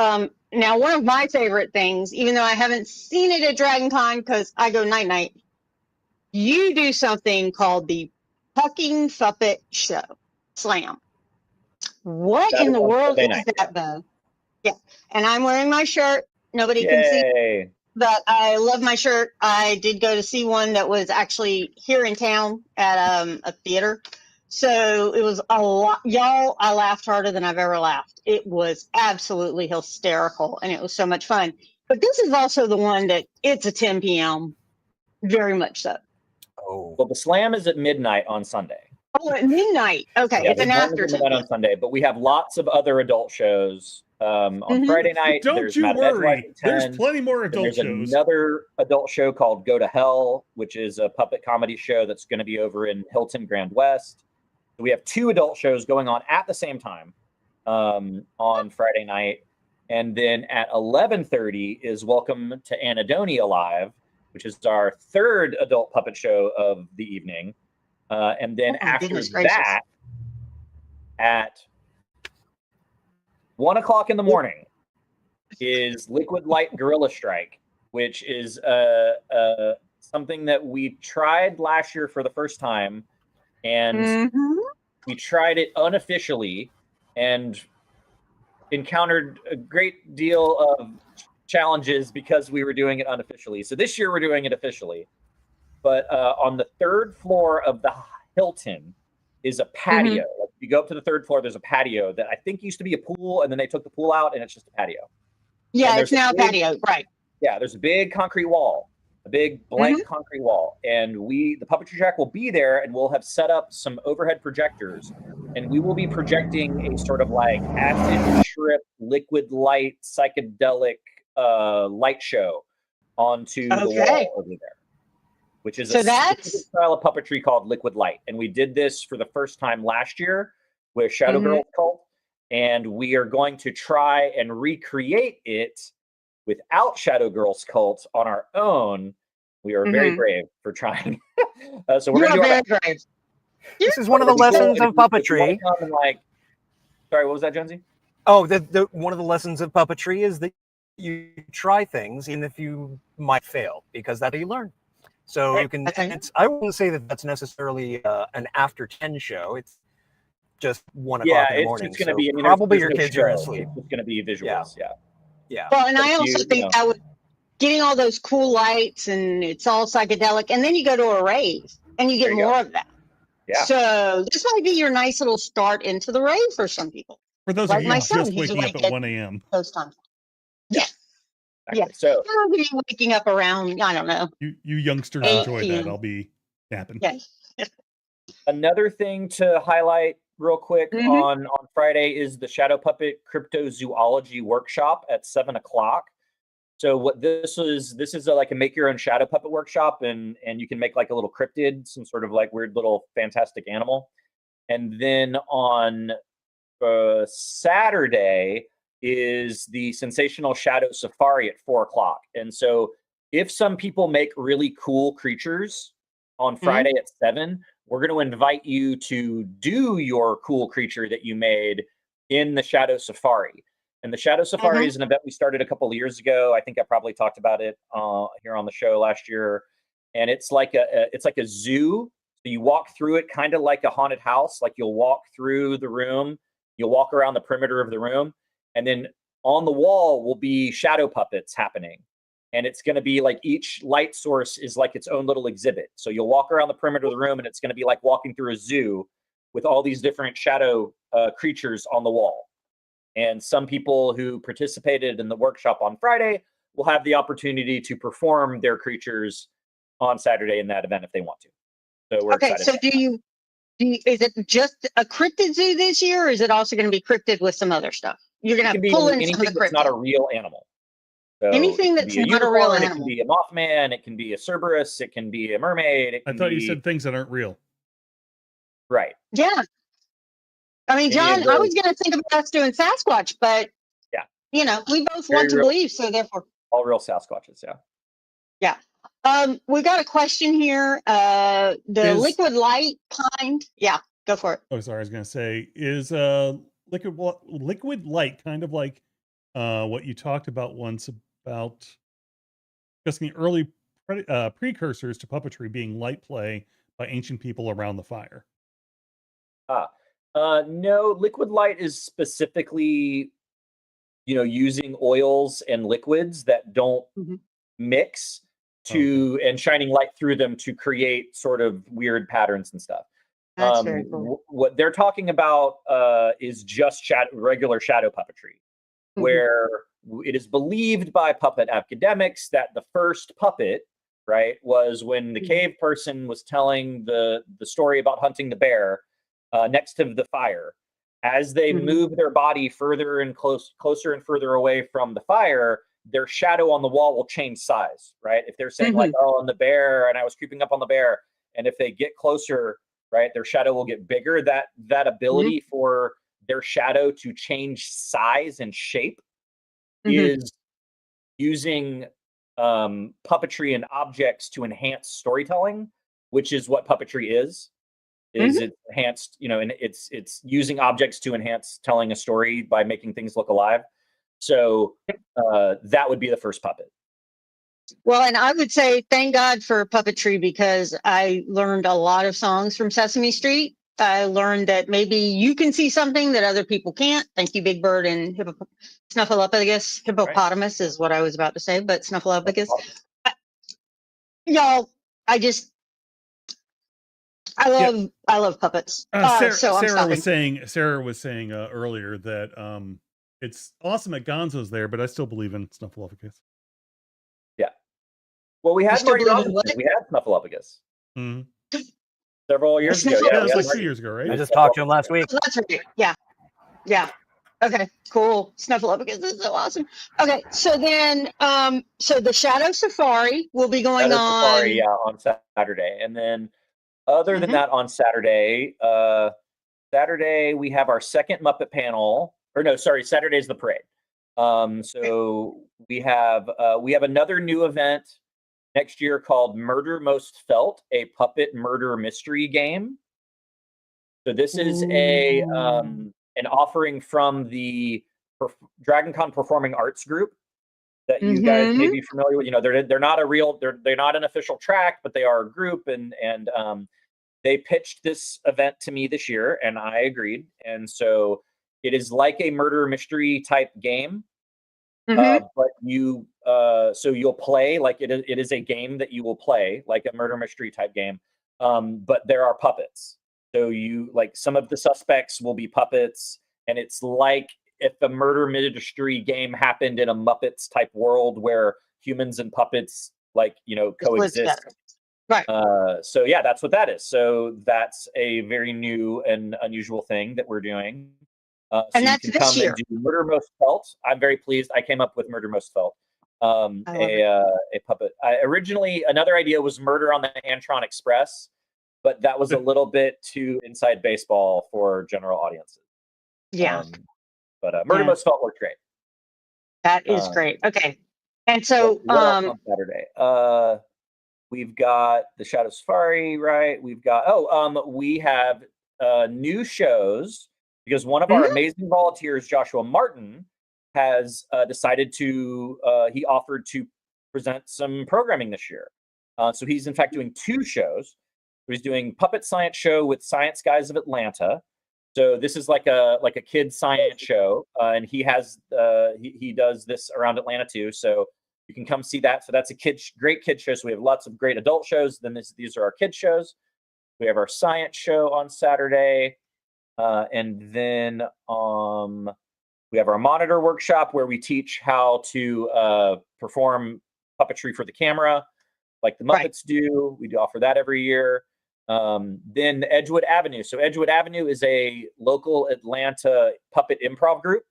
Now, one of my favorite things, even though I haven't seen it at Dragon Con because I go night-night, you do something called the Pucking Puppet Show Slam. What That in is the on world Sunday is night. that, Beau? Yeah. And I'm wearing my shirt. Nobody can see, Yay! but I love my shirt. I did go to see one that was actually here in town at a theater. So it was a lot. Y'all, I laughed harder than I've ever laughed. It was absolutely hysterical, and it was so much fun. But this is also the one that it's a 10 p.m. Very much so. Oh, Well, the slam is at midnight on Sunday. Oh, at midnight. Okay, Yeah, it's the an slam is after at 10 midnight p.m. on Sunday, but we have lots of other adult shows. On Friday night, Don't there's you Madam Ed's Wife worry. at There's 10. plenty more Then adult there's shows. another adult show called Go to Hell, which is a puppet comedy show that's going to be over in Hilton Grand West. So we have 2 adult shows going on at the same time on Friday night. And then at 11:30 is Welcome to Anadonia Live, which is our 3rd adult puppet show of the evening. And then Oh, my after goodness gracious. that, at 1 o'clock in the morning, is Liquid Light Gorilla Strike, which is something that we tried last year for the first time, and we tried it unofficially and encountered a great deal of challenges because we were doing it unofficially. So this year we're doing it officially. But on the 3rd floor of the Hilton is a patio. Like, if you go up to the 3rd floor, there's a patio that I think used to be a pool, and then they took the pool out, and it's just a patio. Yeah, it's now a patio, right? Yeah, there's a big concrete wall, a big blank concrete wall, and the Puppetry Track will be there, and we'll have set up some overhead projectors, and we will be projecting a sort of like acid trip, liquid light, psychedelic light show onto the wall over there, which is So a that's- specific style of puppetry called liquid light, and we did this for the first time last year with Shadow Girls Cult. And we are going to try and recreate it without Shadow Girls Cult on our own. We are very brave for trying. So we're going to do our very brave. this is one of the lessons of puppetry. Sorry, what was that, Jonesy? Oh, one of the lessons of puppetry is that you try things, even if you might fail, because that's how you learn. So you can. I wouldn't say that that's necessarily an after 10 show. It's just 1 o'clock in the morning. It's going to be probably your kids are asleep. It's going to be visuals. Yeah. Well, and I also think that with getting all those cool lights and it's all psychedelic, and then you go to a rave and you get more of that. Yeah. So this might be your nice little start into the rave for some people. For those like of you my son, just waking up at 1 a.m. Those times. Yeah. Exactly. Yeah. So I'll be waking up around, I don't know. You youngsters enjoy that. I'll be yapping. Yes. Another thing to highlight real quick on Friday is the Shadow Puppet Cryptozoology workshop at 7 o'clock. So what this is like a make your own shadow puppet workshop, and you can make like a little cryptid, some sort of like weird little fantastic animal. And then on Saturday is the Sensational Shadow Safari at 4 o'clock. And so if some people make really cool creatures on Friday at 7, we're going to invite you to do your cool creature that you made in the Shadow Safari. And the Shadow Safari is an event we started a couple of years ago. I think I probably talked about it here on the show last year. And it's like a zoo. So you walk through it kind of like a haunted house. Like you'll walk through the room, you'll walk around the perimeter of the room, and then on the wall will be shadow puppets happening. And it's going to be like each light source is like its own little exhibit. So you'll walk around the perimeter of the room, and it's going to be like walking through a zoo with all these different shadow creatures on the wall. And some people who participated in the workshop on Friday will have the opportunity to perform their creatures on Saturday in that event if they want to. So we're excited. So is it just a cryptid zoo this year, or is it also going to be cryptid with some other stuff? You're going to pull in some of the cryptid. That's not a real animal. So anything that's not a real animal. It can be a Mothman. It can be a Cerberus. It can be a mermaid. I thought you said things that aren't real. Right. Yeah. I mean, John, I was going to think about us doing Sasquatch, but we both want to believe, so therefore. All real Sasquatches, yeah. Yeah. We've got a question here. The liquid light kind. Yeah, go for it. Oh, sorry. I was going to say, is liquid light kind of like what you talked about once about discussing the early precursors to puppetry being light play by ancient people around the fire. No, liquid light is specifically, using oils and liquids that don't mix and shining light through them to create sort of weird patterns and stuff. That's very cool. What they're talking about is just regular shadow puppetry, where it is believed by puppet academics that the first puppet, right, was when the cave person was telling the story about hunting the bear next to the fire. As they move their body further and closer and further away from the fire, their shadow on the wall will change size, right? If they're saying like, oh, and the bear, and I was creeping up on the bear, and if they get closer, right, their shadow will get bigger. That ability for their shadow to change size and shape is using puppetry and objects to enhance storytelling, which is what puppetry is. It enhanced, and it's using objects to enhance telling a story by making things look alive. So that would be the first puppet. Well, and I would say thank God for puppetry, because I learned a lot of songs from Sesame Street. I learned that maybe you can see something that other people can't. Thank you, Big Bird and Snuffleupagus. Hippopotamus is what I was about to say, but Snuffleupagus. Y'all, I love puppets. Sarah was saying earlier that it's awesome that Gonzo's there, but I still believe in Snuffleupagus. Yeah. Well, we had Marty Robinson. We had Snuffleupagus. Several years ago. Yeah, it was like 2 years ago, right? I just talked to him last week. Oh, that's right. Yeah. Okay, cool. Snuffleupagus is so awesome. Okay, so then, so the Shadow Safari will be going on. On Saturday, and then other than that, on Saturday, we have our second Muppet panel. Or no, sorry, Saturday's the parade. So we have another new event next year called Murder Most Felt, a puppet murder mystery game. So this is an offering from the DragonCon Performing Arts Group that you guys may be familiar with. They're not they're not an official track, but they are a group, and they pitched this event to me this year, and I agreed. And so it is like a murder mystery type game, but you'll play like it is a game that you will play like a murder mystery type game, but there are puppets. So some of the suspects will be puppets, and it's like if a murder mystery game happened in a Muppets type world where humans and puppets coexist. Right. So yeah, that's what that is. So that's a very new and unusual thing that we're doing. And that's you can this come year. And do Murder Most Felt. I'm very pleased. I came up with Murder Most Felt. A puppet. Originally, another idea was Murder on the Antron Express, but that was a little bit too inside baseball for general audiences. Yeah. But Murder Most Felt worked great. That is great. Okay. And so on Saturday, we've got the Shadow Safari, right? We've got we have new shows, because one of our amazing volunteers, Joshua Martin, has decided to he offered to present some programming this year. So he's in fact doing 2 shows. He's doing Puppet Science Show with Science Guys of Atlanta. So this is like a kid science show, and he has he does this around Atlanta too. So you can come see that. So that's a great kid show. So we have lots of great adult shows. Then these are our kid shows. We have our science show on Saturday, and then we have our monitor workshop where we teach how to perform puppetry for the camera, like the Muppets do. We do offer that every year. Then Edgewood Avenue. So Edgewood Avenue is a local Atlanta puppet improv group,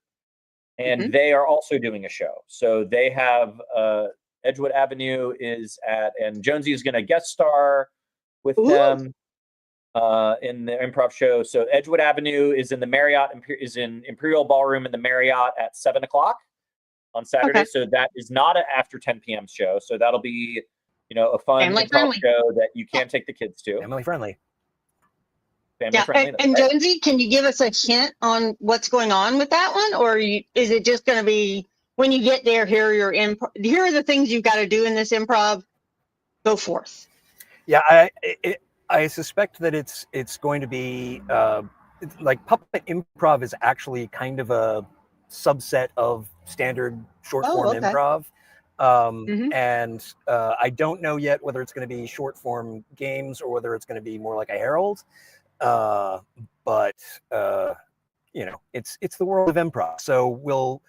and they are also doing a show. So they have Edgewood Avenue and Jonesy is going to guest star with them in the improv show. So Edgewood Avenue is in the Marriott, is in Imperial Ballroom in the Marriott at 7:00 on Saturday. So that is not an after 10 p.m. show. So that'll be a fun improv show that you can take the kids to. Family friendly. Yeah, Family-friendly. and Right. Jonesy, can you give us a hint on what's going on with that one, or is it just going to be when you get there? Here are the things you've got to do in this improv. Go forth. Yeah, I suspect that it's going to be like puppet improv is actually kind of a subset of standard short form okay. improv. Mhm. And I don't know yet whether it's going to be short form games or whether it's going to be more like a Herald. But you know, it's the world of improv. So we'll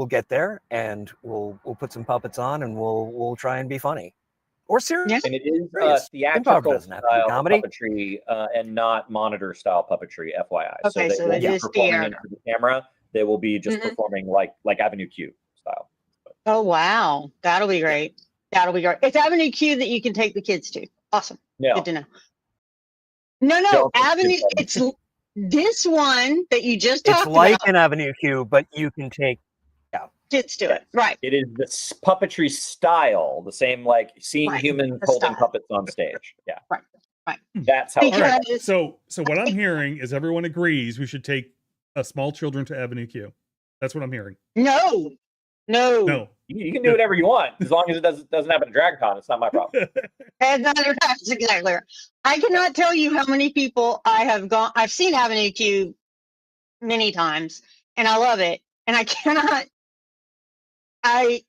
get there and we'll put some puppets on and we'll try and be funny or serious. Yeah. And it is Improv theatrical doesn't have to be style comedy. puppetry and not monitor style puppetry, FYI. Okay, they so won't it be is performing theater. into the camera. They will be just Mhm. performing like Avenue Q style. Oh wow, that'll be great. That'll be great. It's Avenue Q that you can take the kids to. Awesome. No, Good to know. No, Don't think Avenue. it's It's this one that you just It's talked like about. an Avenue Q, but you can take Kids to yes. it, right? It is the puppetry style, the same like seeing Right. humans The holding style. puppets on stage. Yeah, Right. that's how. All right. Because So what I'm hearing is everyone agrees we should take small children to Avenue Q. That's what I'm hearing. no. No. You can do whatever you want as long as it doesn't happen at DragCon. It's not my problem. That's exactly right. I cannot tell you how many people I've seen Avenue Q many times, and I love it. And I cannot. I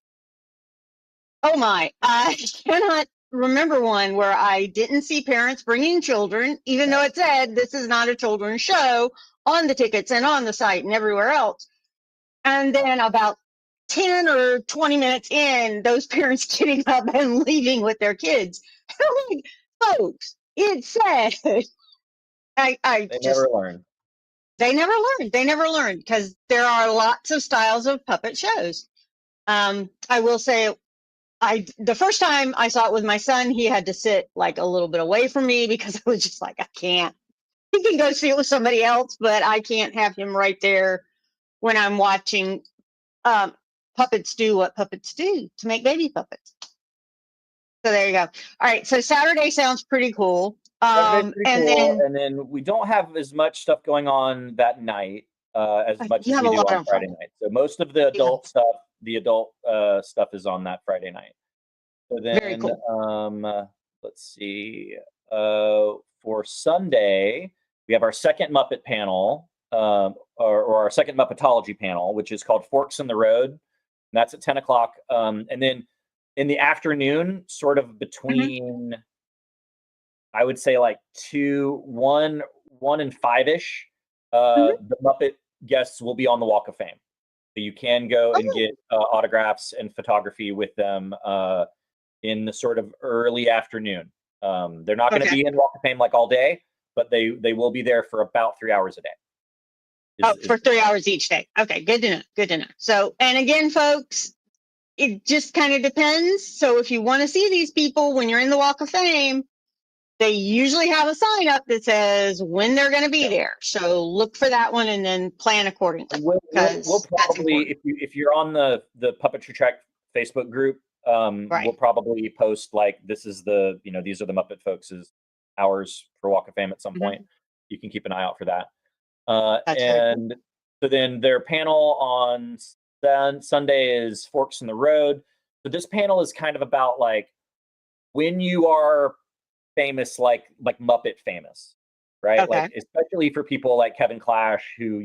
cannot remember one where I didn't see parents bringing children, even though it said this is not a children's show on the tickets and on the site and everywhere else. And then about 10 or 20 minutes in, those parents getting up and leaving with their kids. I'm like, folks, it said, They never learn. They never learned because there are lots of styles of puppet shows. I will say, the first time I saw it with my son, he had to sit like a little bit away from me because I was just like, I can't. He can go see it with somebody else, but I can't have him right there when I'm watching puppets do what puppets do to make baby puppets. So there you go. All right, so Saturday sounds pretty cool. Saturday's pretty And cool. then And then we don't have as much stuff going on that night as much you as have we a do lot on on Friday Friday. night. So most of the adult stuff is on that Friday night. So Very then cool. let's see. For Sunday, we have our second Muppet panel, or our second Muppetology panel, which is called Forks in the Road. And that's at 10 o'clock. And then in the afternoon, sort of between, I would say like 1 and 5-ish, the Muppet guests will be on the Walk of Fame. So you can go and get autographs and photography with them in the sort of early afternoon. They're not going to be in Walk of Fame like all day, but they will be there for about 3 hours a day. For 3 hours each day. Okay, good to know. Good to know. So, and again, folks, it just kind of depends. So if you want to see these people when you're in the Walk of Fame, they usually have a sign up that says when they're going to be there. So look for that one and then plan accordingly. We'll probably, if you're on the Puppetry Track Facebook group, we'll probably post like these are the Muppet folks' hours for Walk of Fame at some point. You can keep an eye out for that. And so then their panel on Sunday is Forks in the Road. So this panel is kind of about like when you are famous, like Muppet famous, right? Okay. Like especially for people like Kevin Clash, who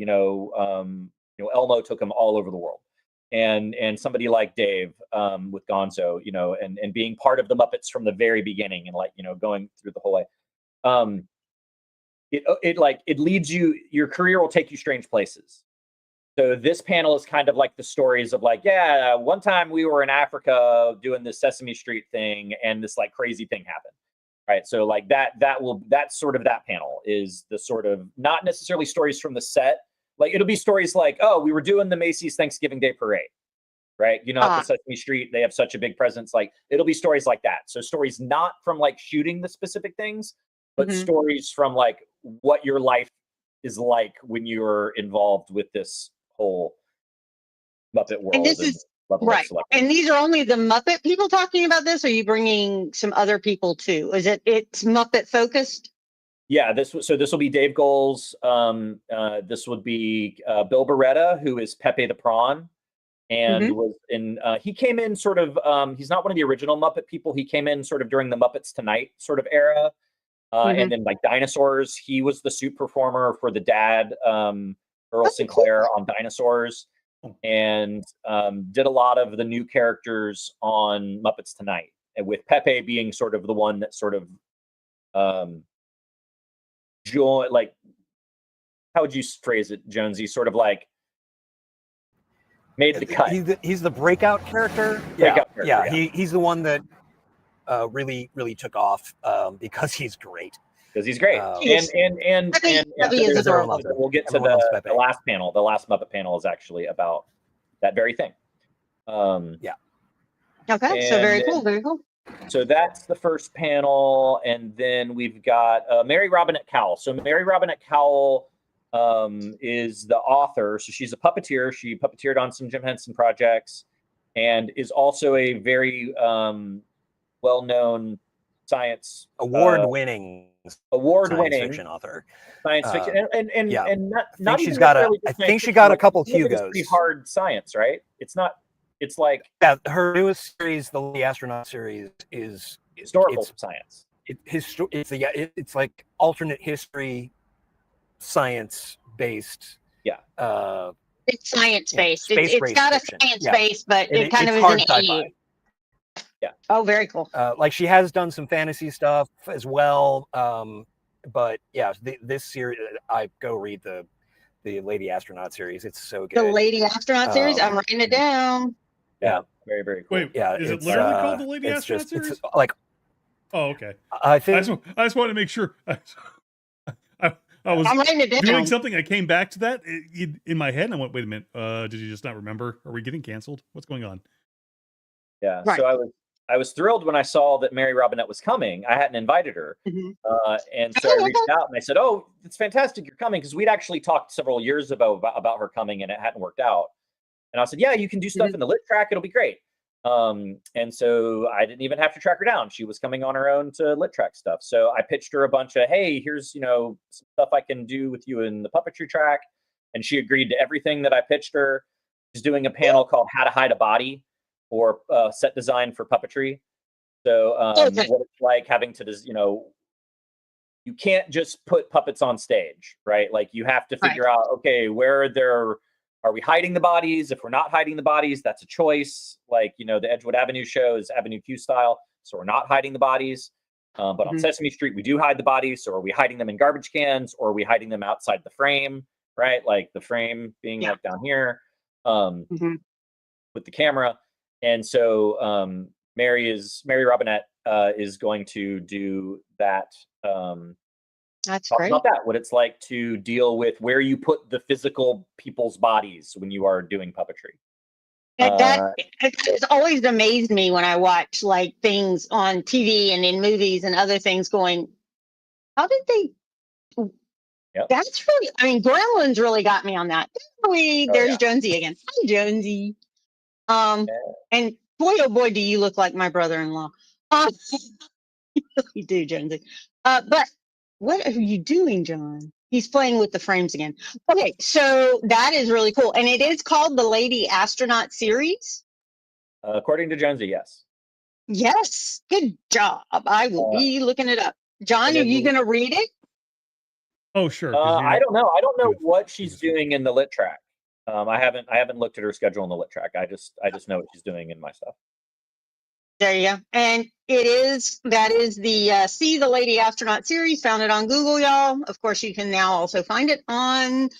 Elmo took him all over the world, and somebody like Dave with Gonzo, and being part of the Muppets from the very beginning, and like going through the whole way. It leads you. Your career will take you strange places. So this panel is kind of like the stories of like, yeah, one time we were in Africa doing this Sesame Street thing, and this like crazy thing happened. Right. So like that's sort of that panel is the sort of not necessarily stories from the set. Like it'll be stories like, oh, we were doing the Macy's Thanksgiving Day Parade. Right. At the Sesame Street, they have such a big presence. Like it'll be stories like that. So stories not from like shooting the specific things, but stories from like what your life is like when you're involved with this whole Muppet world. And this is right. And these are only the Muppet people talking about this? Or are you bringing some other people too? It's Muppet focused? Yeah, this will be Dave Goelz. This would be Bill Barretta, who is Pepe the Prawn, and was in. He came in sort of. He's not one of the original Muppet people. He came in sort of during the Muppets Tonight sort of era, and then like Dinosaurs. He was the suit performer for the dad, Earl Sinclair, on Dinosaurs, and did a lot of the new characters on Muppets Tonight, and with Pepe being sort of the one that sort of. Like, how would you phrase it, Jonesy? Sort of like made the cut. He's the breakout character. He's the one that really took off because he's great. Because he's great, and we'll get to the last panel. The last Muppet panel is actually about that very thing. Okay, so very cool. So that's the first panel, and then we've got Mary Robinette Cowell. So Mary Robinette Cowell is the author. So she's a puppeteer. She puppeteered on some Jim Henson projects, and is also a very well-known science award-winning fiction author. Science fiction, and not even I think she got a couple Hugos. Pretty hard science, right? It's not. It's like her newest series, the Lady Astronaut series, is historical science. It's like alternate history, science based. It's science based. It's got a science base, but it kind of is an sci-fi. Yeah. Oh, very cool. Like she has done some fantasy stuff as well, but yeah, this series, I go read the Lady Astronaut series. It's so good. The Lady Astronaut series. I'm writing it down. Yeah, very, very cool. Wait, is it literally called the Lady Astronaut series? It's like, oh, okay. I think I just wanted to make sure. I was doing something. I came back to that in my head, and I went, "Wait a minute. Did you just not remember? Are we getting canceled? What's going on?" Yeah. Right. So I was thrilled when I saw that Mary Robinette was coming. I hadn't invited her, and so I reached out and I said, "Oh, it's fantastic you're coming," because we'd actually talked several years ago about her coming, and it hadn't worked out. And I said, "Yeah, you can do stuff in the lit track. It'll be great." And so I didn't even have to track her down. She was coming on her own to lit track stuff. So I pitched her a bunch of, "Hey, here's some stuff I can do with you in the Puppetry Track," and she agreed to everything that I pitched her. She's doing a panel called "How to Hide a Body," or set design for puppetry. So what it's like having to, you can't just put puppets on stage, right? Like you have to figure out, okay, are we hiding the bodies? If we're not hiding the bodies, that's a choice. Like, the Edgewood Avenue show is Avenue Q style, so we're not hiding the bodies. But on Sesame Street, we do hide the bodies. So are we hiding them in garbage cans, or are we hiding them outside the frame, right? Like the frame being like down here with the camera. And so Mary Robinette is going to do that. That's talk great. about that, what it's like to deal with where you put the physical people's bodies when you are doing puppetry. That it's always amazed me when I watch like things on TV and in movies and other things going, how did they? Yep. That's really, Gremlins really got me on that. There's Jonesy again. Hi, Jonesy. And boy, oh boy, do you look like my brother-in-law. You do, Jonesy. But what are you doing, John? He's playing with the frames again. Okay, so that is really cool. And it is called the Lady Astronaut series? According to Jonesy, yes. Yes, good job. I will be looking it up. John, are you going to read it? Oh, sure. I don't know. I don't know what she's doing in the lit track. I haven't looked at her schedule in the lit track. I just know what she's doing in my stuff. There you go. And that is the See the Lady Astronaut series. Found it on Google, y'all. Of course, you can now also find it on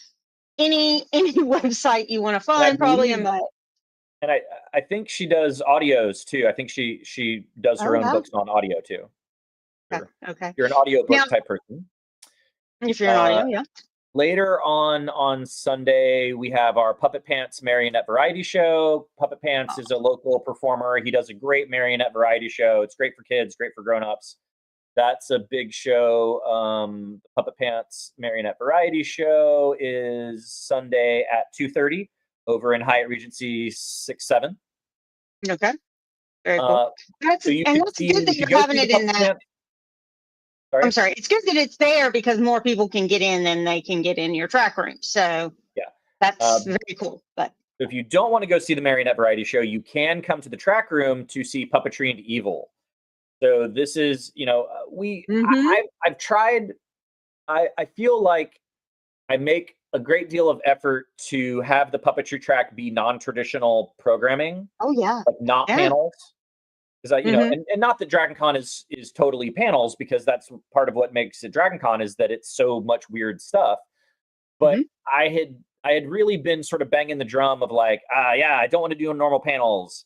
any website you want to find, probably. And I think she does audios too. I think she does her own books on audio too. Okay. You're an audio book type person. If you're an audio, yeah. Later on Sunday, we have our Puppet Pants Marionette Variety Show. Puppet Pants is a local performer. He does a great marionette variety show. It's great for kids, great for grown-ups. That's a big show. The Puppet Pants Marionette Variety Show is Sunday at 2:30 over in Hyatt Regency 6-7. Okay. Very cool. That's good that you're having it in that. Sorry? I'm sorry. It's good that it's there because more people can get in than they can get in your track room. So Yeah. that's very cool. But if you don't want to go see the Marionette Variety Show, you can come to the track room to see Puppetry and Evil. So this is, I've tried. I feel like I make a great deal of effort to have the Puppetry Track be non-traditional programming. Oh yeah, like not panels. Because and not that Dragon Con is totally panels, because that's part of what makes it Dragon Con, is that it's so much weird stuff. But I had really been sort of banging the drum of like, I don't want to do normal panels.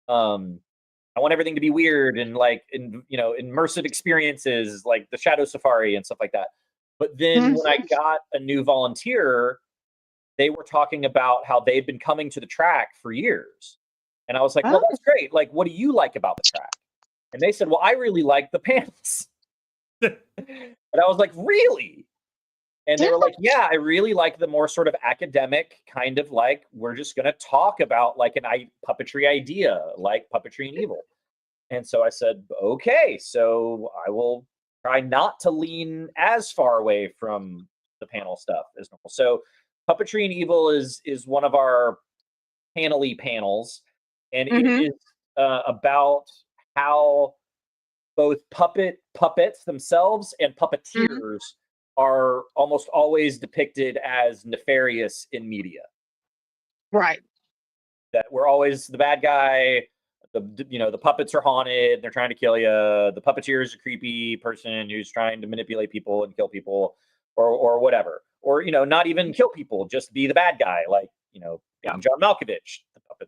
I want everything to be weird and like immersive experiences like the Shadow Safari and stuff like that. But then when I got a new volunteer, they were talking about how they'd been coming to the track for years. And I was like, well, that's great. Like, what do you like about the track? And they said, well, I really like the panels. And I was like, really? And they were like, yeah, I really like the more sort of academic kind of like, we're just going to talk about like puppetry idea, like Puppetry and Evil. And so I said, okay, so I will try not to lean as far away from the panel stuff as normal. So Puppetry and Evil is one of our panel-y panels. And it is about how both puppets themselves and puppeteers are almost always depicted as nefarious in media. Right. That we're always the bad guy. The puppets are haunted. They're trying to kill you. The puppeteer is a creepy person who's trying to manipulate people and kill people, or whatever. Or not even kill people, just be the bad guy, like John Malkovich, the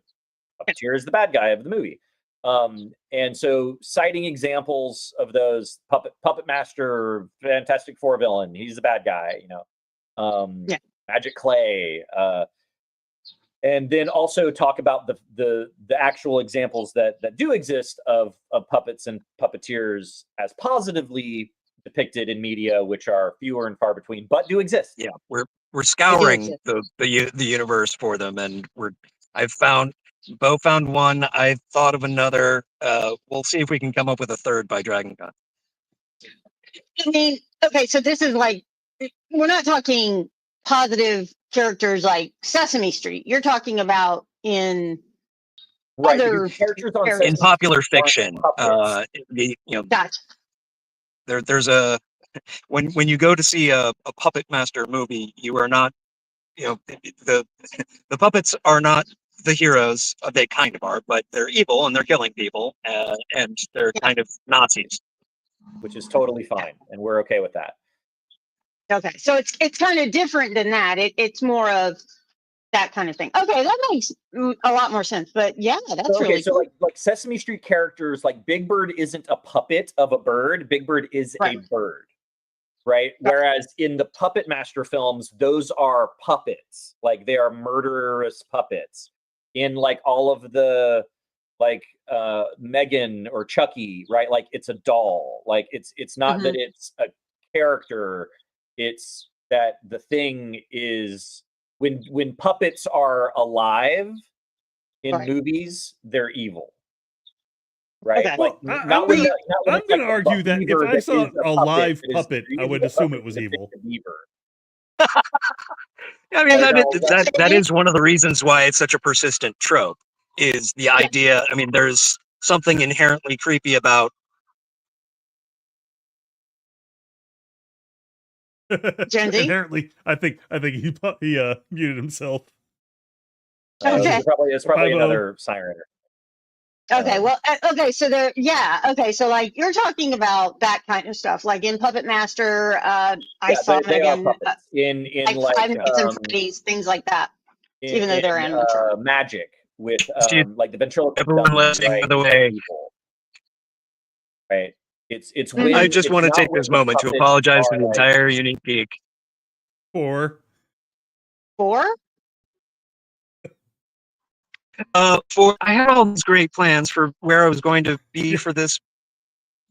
puppeteer is the bad guy of the movie. And so citing examples of those, Puppet Master, Fantastic Four villain, he's the bad guy, Magic Clay, and then also talk about the actual examples that do exist of puppets and puppeteers as positively depicted in media, which are fewer and far between, but do exist. Yeah, we're scouring the universe for them, and Beau found one. I thought of another. We'll see if we can come up with a third by Dragon Con. I mean, okay, so this is like, we're not talking positive characters like Sesame Street. You're talking about in other characters on areas. In popular fiction. Gotcha. There's a when you go to see a Puppet Master movie, you are not, the puppets are not the heroes. They kind of are, but they're evil and they're killing people, and they're kind of Nazis, which is totally fine, and we're okay with that. Okay, so it's kind of different than that. It's more of that kind of thing. Okay, that makes a lot more sense. But yeah, that's really cool. like Sesame Street characters, like Big Bird isn't a puppet of a bird. Big Bird is a bird. Right. Whereas in the Puppet Master films, those are puppets, like they are murderous puppets. In like all of the like Megan or Chucky, right? Like it's a doll. Like it's not that it's a character. It's that the thing is when puppets are alive in movies, they're evil. Right. Okay. Like, I'm going to argue that if I saw a live puppet, I would assume it was evil. I mean, that is one of the reasons why it's such a persistent trope, is the idea. I mean, there's something inherently creepy about. Inherently, I think he muted himself. Okay. It's probably another siren. Okay, well, so so like you're talking about that kind of stuff, like in Puppet Master, I saw Megan in like Five Nights at Freddy's, things like that, even though they're animatronic. Magic with like the ventriloquist. Everyone listening, by the way. Right. It's when I just want to take this moment to apologize to the entire Unique Geek. Four? I had all these great plans for where I was going to be for this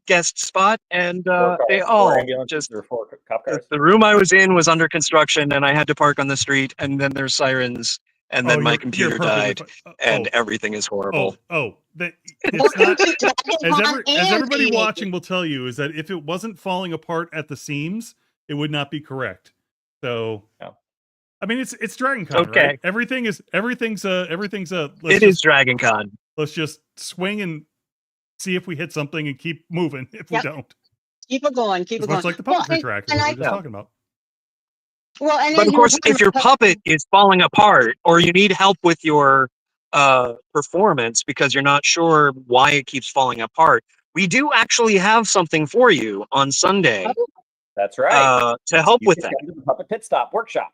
guest spot, and they all just the room I was in was under construction, and I had to park on the street, and then there's sirens and then Oh, my you're computer perfectly died, fine. and everything is horrible. It's not, as And everybody eating. watching will tell you, is that if it wasn't falling apart at the seams, it would not be correct. So, No. I mean, it's Dragon Con, Okay. right? Everything's It is Dragon Con. let's just swing and see if we hit something and keep moving if we Yep. don't. Keep it going. Keep It's it going. much like the puppetry track that and we I- were just talking about. Well, and But as of you were course, talking if your about puppet is falling apart, or you need help with your performance because you're not sure why it keeps falling apart, we do actually have something for you on Sunday That's right. to help You with can that. come to the Puppet Pit Stop workshop.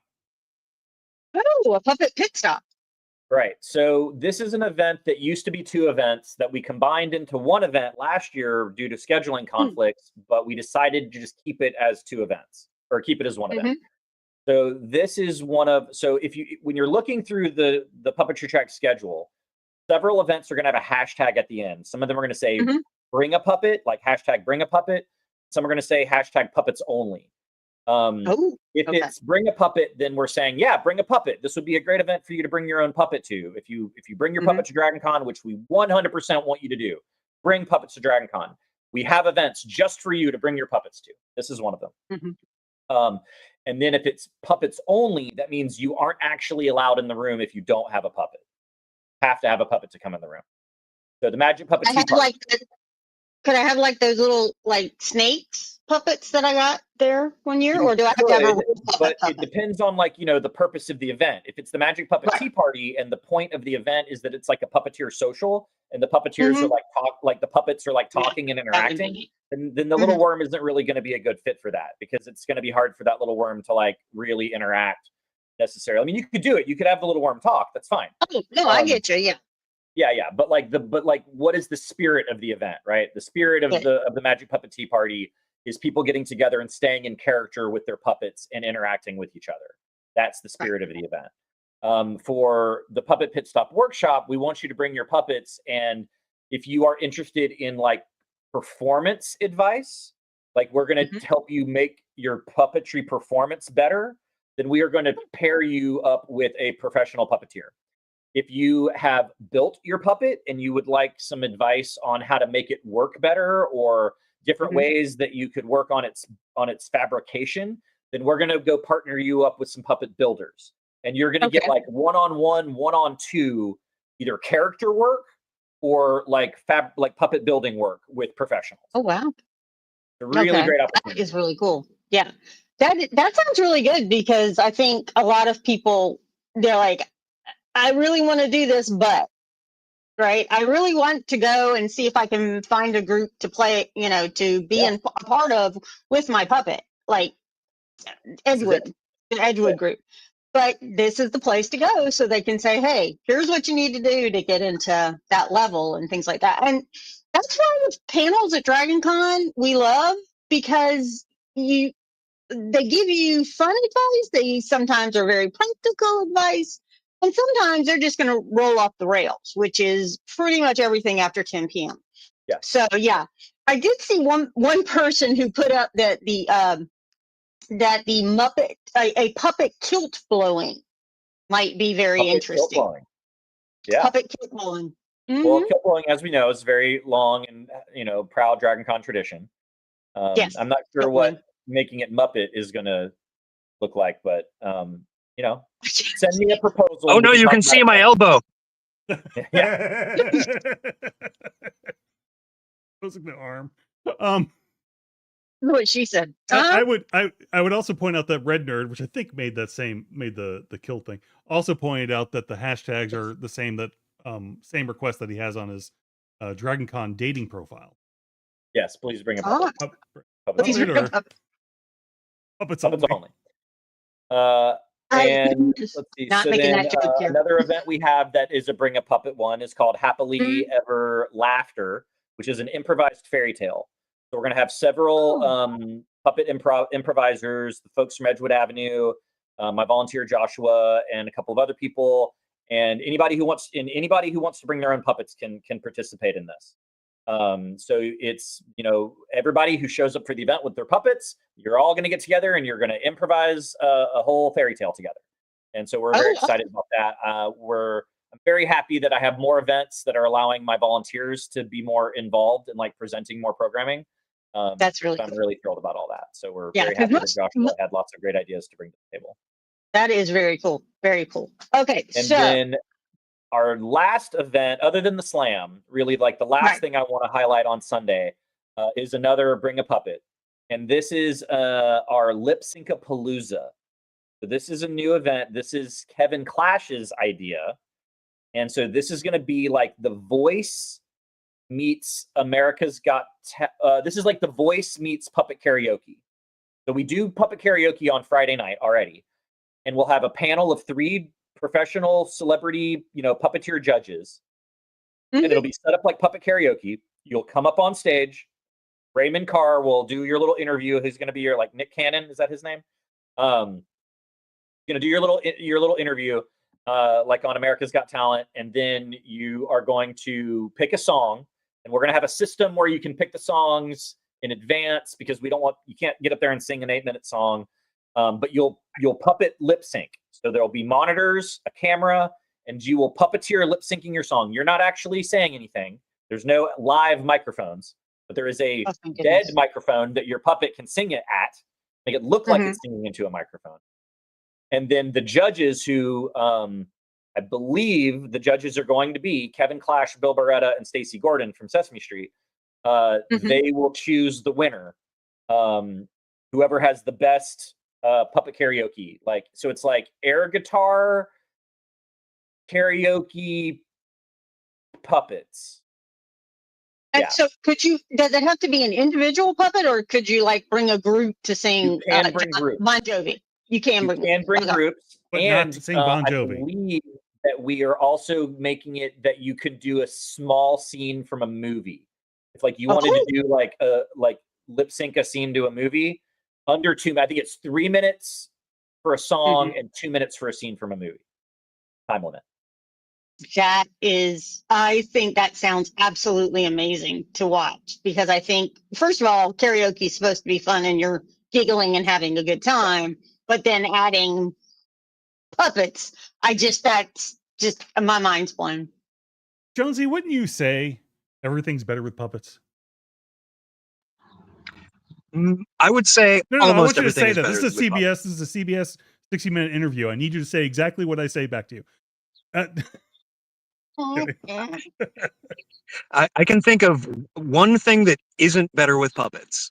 a puppet pit stop. Right. So this is an event that used to be 2 events that we combined into 1 event last year due to scheduling conflicts, but we decided to just keep it as 2 events or keep it as 1 event. So this is one of, so if you, when you're looking through the Puppetry Track schedule, several events are going to have a hashtag at the end. Some of them are going to say bring a puppet, like hashtag bring a puppet. Some are going to say hashtag puppets only. If it's bring a puppet, then we're saying, yeah, bring a puppet. This would be a great event for you to bring your own puppet to. If you bring your puppet to Dragon Con, which we 100% want you to do, bring puppets to Dragon Con. We have events just for you to bring your puppets to. This is one of them. And then if it's puppets only, that means you aren't actually allowed in the room if you don't have a puppet. You have to have a puppet to come in the room. So the Magic Puppet Tea Party. Could I have like those little like snakes puppets that I got there one year, or do I have to have a real But puppet? it depends on the purpose of the event. If it's the Magic Puppet Tea Party and the point of the event is that it's like a puppeteer social and the puppeteers are the puppets are like talking and interacting, then the little worm isn't really going to be a good fit for that, because it's going to be hard for that little worm to like really interact necessarily. I mean, you could do it. You could have the little worm talk. That's fine. Oh, no, I get you. Yeah. Yeah. But what is the spirit of the event, right? The spirit of the Magic Puppet Tea Party is people getting together and staying in character with their puppets and interacting with each other. That's the spirit of the event. For the Puppet Pit Stop Workshop, we want you to bring your puppets, and if you are interested in like performance advice, like we're going to help you make your puppetry performance better, then we are going to pair you up with a professional puppeteer. If you have built your puppet and you would like some advice on how to make it work better, or different ways that you could work on its fabrication, then we're going to go partner you up with some puppet builders, and you're going to get like one-on-one, one-on-2, either character work or like puppet building work with professionals. Oh wow, a really great opportunity. That is really cool. Yeah, that sounds really good, because I think a lot of people, they're like, I really want to do this, but right, I really want to go and see if I can find a group to play, to be a part of with my puppet, like the Edgewood group. But this is the place to go, so they can say, hey, here's what you need to do to get into that level and things like that. And that's why the panels at Dragon Con we love, because they give you fun advice. They sometimes are very practical advice. And sometimes they're just going to roll off the rails, which is pretty much everything after 10 p.m. Yeah. So, yeah, I did see one person who put up that the Muppet, a puppet kilt blowing might be very interesting. Kilt blowing. Yeah. Puppet kilt blowing. Well, kilt blowing, as we know, is a very long and proud Dragon Con tradition. Yes. I'm not sure what making it Muppet is going to look like, but send me a proposal. Oh no, you can see my elbow. Yeah. Closing the arm. What she said. I would also point out that Red Nerd, which I think made the kill thing, also pointed out that the hashtags are the same same request that he has on his Dragon Con dating profile. Yes, please bring a puppet. Puppets only. And let's see. Not making that joke here. Another event we have that is a bring a puppet one is called Happily Ever Laughter, which is an improvised fairy tale. So we're going to have several puppet improvisers, the folks from Edgewood Avenue, my volunteer Joshua, and a couple of other people. And anybody who wants to bring their own puppets can participate in this. So it's everybody who shows up for the event with their puppets, you're all going to get together and you're going to improvise a whole fairy tale together. And so we're very Oh, excited about that. I'm very happy that I have more events that are allowing my volunteers to be more involved in like presenting more programming. that's really I'm cool. really thrilled about all that. So we're Yeah, very 'cause happy that Joshua had lots of great ideas to bring to the table. that is very cool. Very cool. Okay, And so then our last event, other than the slam, really like the last Right. thing I want to highlight on Sunday is another Bring a Puppet. And this is our Lip Sync-a-Palooza. So this is a new event. This is Kevin Clash's idea. And so this is going to be like The Voice meets America's Got this is like The Voice meets Puppet Karaoke. So we do Puppet Karaoke on Friday night already. And we'll have a panel of 3 professional celebrity, puppeteer judges. And it'll be set up like Puppet Karaoke. You'll come up on stage. Raymond Carr will do your little interview. He's going to be your like Nick Cannon. Is that his name? Going to do your little interview, like on America's Got Talent, and then you are going to pick a song, and we're going to have a system where you can pick the songs in advance because you can't get up there and sing an 8-minute song, but you'll puppet lip sync. So there'll be monitors, a camera, and you will puppeteer lip syncing your song. You're not actually saying anything. There's no live microphones, but there is a dead microphone that your puppet can sing it at, make it look like it's singing into a microphone. And then the judges who, I believe the judges are going to be Kevin Clash, Bill Barretta, and Stacey Gordon from Sesame Street. They will choose the winner. Whoever has the best puppet karaoke. So it's like air guitar, karaoke, puppets. And so does it have to be an individual puppet, or could you like bring a group to sing Bon Jovi? You can bring groups. But and not to sing Bon Jovi. I believe that we are also making it that you could do a small scene from a movie. If like you wanted to do like lip sync a scene to a movie, under 2 minutes. I think it's 3 minutes for a song and 2 minutes for a scene from a movie. Time limit. I think that sounds absolutely amazing to watch, because I think, first of all, karaoke is supposed to be fun and you're giggling and having a good time, but then adding puppets, that's just my mind's blown. Jonesy, wouldn't you say everything's better with puppets? I would say No, I want you to everything say is that. better This is with CBS. puppets. This is a CBS 60-minute interview. I need you to say exactly what I say back to you. I can think of one thing that isn't better with puppets,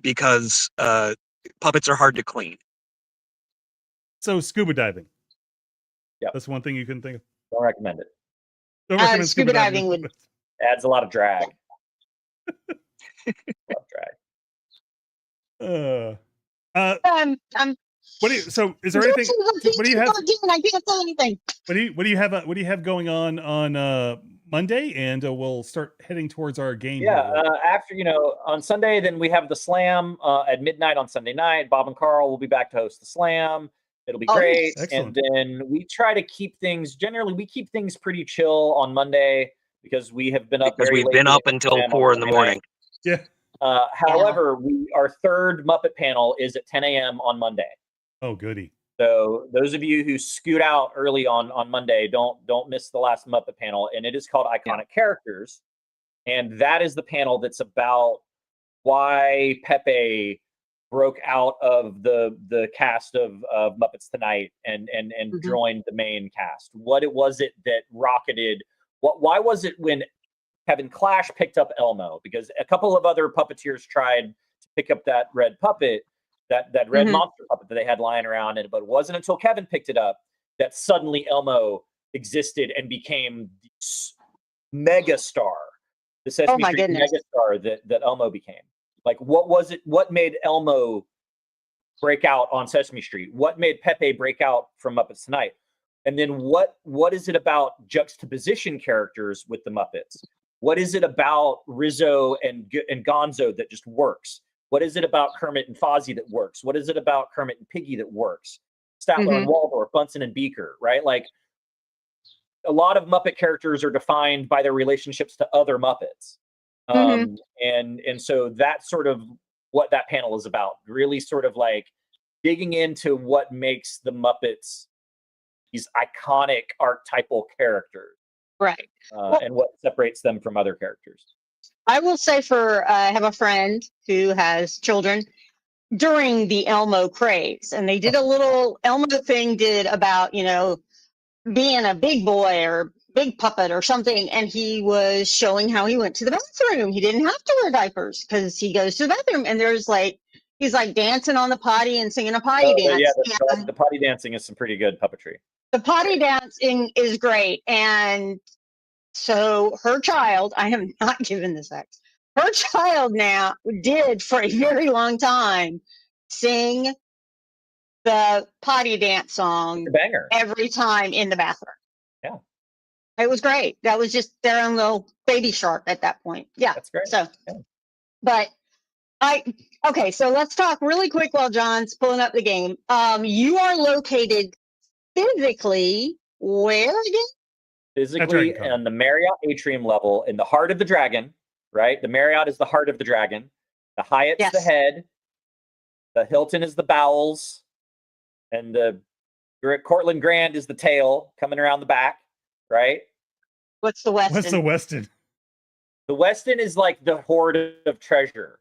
because puppets are hard to clean. So scuba diving. Yeah, that's one thing you couldn't think of. Don't recommend it. Don't recommend scuba diving would adds a lot of drag. What do you? So is there anything? What do you have? I can't say anything. What do you have? What do you have going on Monday? And we'll start heading towards our game. Yeah, after on Sunday, then we have the slam at midnight on Sunday night. Bob and Carl will be back to host the slam. It'll be great. Excellent. And then we try to keep things. Generally, we keep things pretty chill on Monday because we have been up. Because we've been up until 4 in the morning. Yeah. However, our third Muppet panel is at 10 a.m. on Monday. Oh, goody. So those of you who scoot out early on Monday, don't miss the last Muppet panel. And it is called Iconic Characters. And that is the panel that's about why Pepe broke out of the cast of Muppets Tonight and joined the main cast. What was it that rocketed? Why was it when Kevin Clash picked up Elmo? Because a couple of other puppeteers tried to pick up that red puppet, that red monster puppet that they had lying around, but it wasn't until Kevin picked it up that suddenly Elmo existed and became the mega star, the Sesame Street mega star that Elmo became. Like, what was it? What made Elmo break out on Sesame Street? What made Pepe break out from Muppets Tonight? And then what is it about juxtaposition characters with the Muppets? What is it about Rizzo and Gonzo that just works? What is it about Kermit and Fozzie that works? What is it about Kermit and Piggy that works? Statler and Waldorf, Bunsen and Beaker, right? Like, a lot of Muppet characters are defined by their relationships to other Muppets. And so that's sort of what that panel is about. Really sort of like digging into what makes the Muppets these iconic archetypal characters, Right. Well, and what separates them from other characters. I will say I have a friend who has children during the Elmo craze, and they did a little Elmo thing about, being a big boy or big puppet or something, and he was showing how he went to the bathroom. He didn't have to wear diapers because he goes to the bathroom, and he's like dancing on the potty and singing a potty dance. Yeah, the potty dancing is some pretty good puppetry. The potty dancing is great, and so her child, I am not giving this X. Her child now did for a very long time sing the potty dance song Banger. every time in the bathroom. Yeah. It was great. That was just their own little baby shark at that point. Yeah. That's great. So, yeah. But okay, so let's talk really quick while John's pulling up the game. You are located physically where again? Physically on the Marriott atrium level in the heart of the dragon, right? The Marriott is the heart of the dragon. The Hyatt's the head. The Hilton is the bowels. And the Cortland Grand is the tail coming around the back, right? What's the Westin? What's the Westin? The Westin is like the hoard of treasure.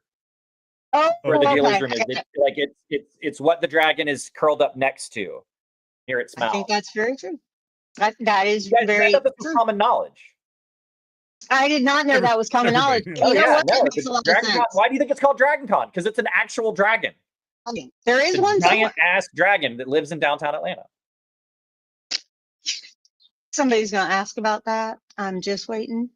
Oh, where the dealer's room is. It's what the dragon is curled up next to near its mouth. I think that's very true. That is very true. Common knowledge. I did not know that was common knowledge. Why do you think it's called Dragon Con? Because it's an actual dragon. Okay. There is one giant ass dragon that lives in downtown Atlanta. Somebody's going to ask about that. I'm just waiting.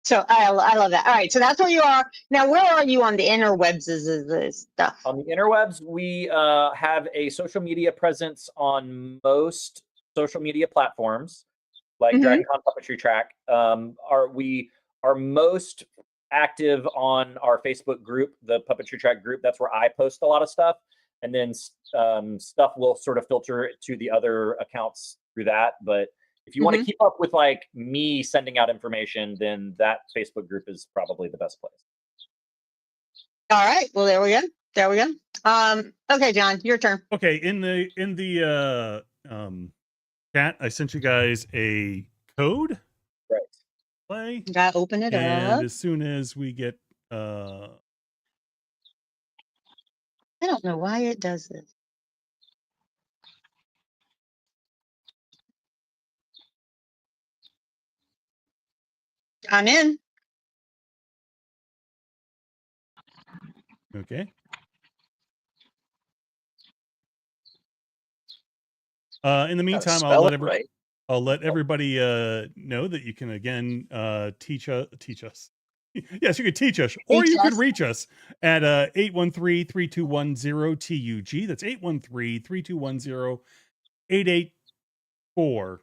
So I love that. All right, so that's where you are now. Where are you on the interwebs? Is this stuff on the interwebs? We have a social media presence on most social media platforms like Dragon Con Puppetry Track. We are most active on our Facebook group, the Puppetry Track group. That's where I post a lot of stuff, and then stuff will sort of filter to the other accounts through that. But if you want to keep up with like me sending out information, then that Facebook group is probably the best place. All right. Well, there we go. Okay, John, your turn. Okay, in the chat, I sent you guys a code. Right. Play. Gotta open it up. And as soon as we get I don't know why it does this. I'm in. Okay. In the meantime, I'll let everybody know that you can again teach us. Yes, you could teach us, or you could reach us at 813-321-0TUG. That's 813-321-0884.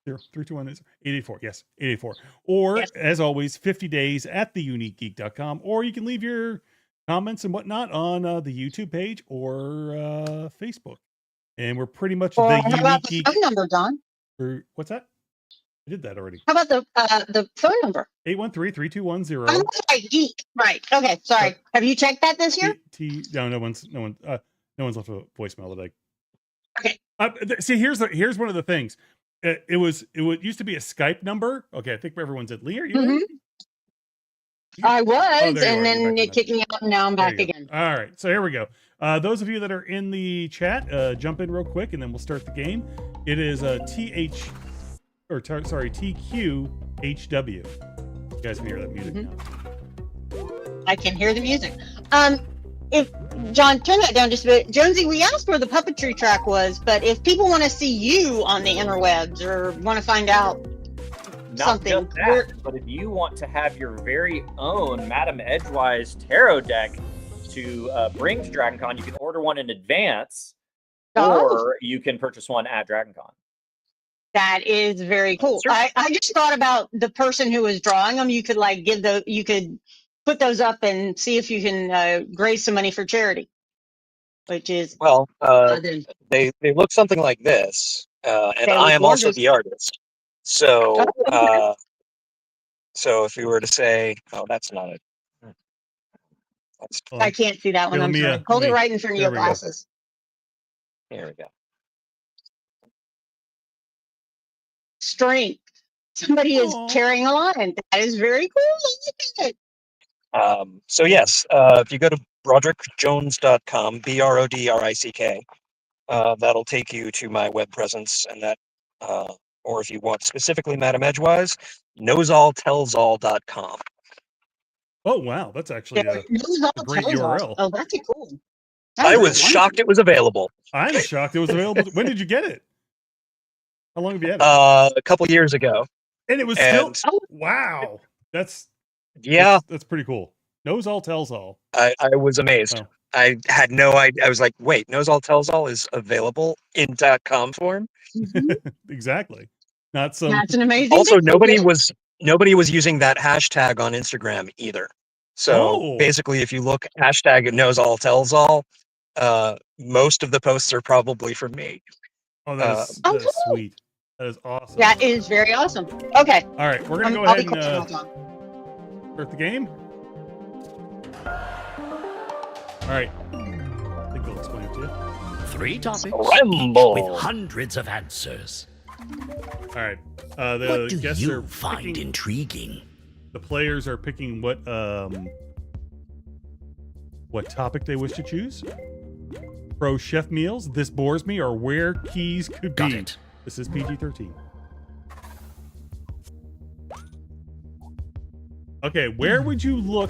321-884. Yes, 884. Or as always, 50 days at theuniquegeek.com. Or you can leave your comments and whatnot on the YouTube page or Facebook. And we're pretty much the Unique Geek. Phone number, Don. What's that? I did that already. How about the phone number? 813-321-0. I'm sorry, geek. Right. Okay. Sorry. Have you checked that this year? No one's left a voicemail today. Okay. See, here's one of the things. It used to be a Skype number. Okay, I think everyone's at Leigh. Are you in? I was, and then it kicked me out, and now I'm back again. All right, so here we go. Those of you that are in the chat, jump in real quick, and then we'll start the game. It is TQHW. You guys can hear that music now. I can hear the music. If John, turn that down just a bit. Jonesy, we asked where the puppetry track was, but if people want to see you on the interwebs or want to find out something, just that, but if you want to have your very own Madame Edgewise tarot deck to bring to DragonCon, you can order one in advance, or you can purchase one at DragonCon. That is very cool. Sure. I just thought about the person who was drawing them. You could you could put those up and see if you can raise some money for charity. Which is they look something like this, and I am also the artist. So so if you were to say, oh, that's not it. I can't see that one. I'm sorry. Hold it right in front of your glasses. There we go. Strength. Somebody is Aw. carrying a lion. That is very cool. Look at it. So yes, if you go to brodrickjones.com, BRODRICK, that'll take you to my web presence, and that, or if you want specifically Madame Edgewise, knowsalltellsall.com. Oh wow, that's actually Yeah, a knows all, great tells all. URL. Oh, that's cool. That I is was wonderful. shocked it was available. I'm shocked it was available. When did you get it? How long have you had it? A couple years ago. And it was and- still. Wow, that's Yeah, that's pretty cool. Knows all, tells all. I was amazed. Wow. I had no idea. I was like, wait, Knows All Tells All is available in .com form? Mhm. Exactly. Not some. That's an amazing Also, thing. nobody was using that hashtag on Instagram either. So Oh. basically, if you look hashtag Knows All Tells All, most of the posts are probably from me. Oh, that is Oh, that's cool. sweet. That is awesome. That is very awesome. Okay. All right, we're gonna go I'll ahead be and quiet. start the game. All right. I think I'll explain it to you. 3 topics, Ramble. each with hundreds of answers. All right. What The do guests you are find picking, intriguing? the players are picking what topic they wish to choose. Pro chef meals, this bores me, or where keys could Got be. it. This is PG-13. Okay, where would you look?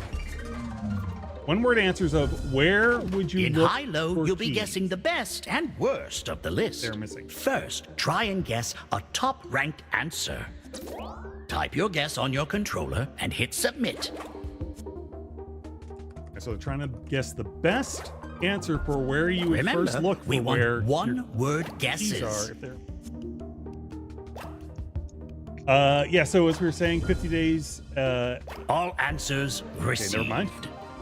One word answers of where would you In look high-low, for you'll be keys? guessing the best and worst of the list. They're missing. First, try and guess a top-ranked answer. Type your guess on your controller and hit submit. So they're trying to guess the best answer for where you would Remember, first look for we where want your one-word keys guesses. are. If they're... Yeah, so as we were saying, 50 days. All answers received. never mind.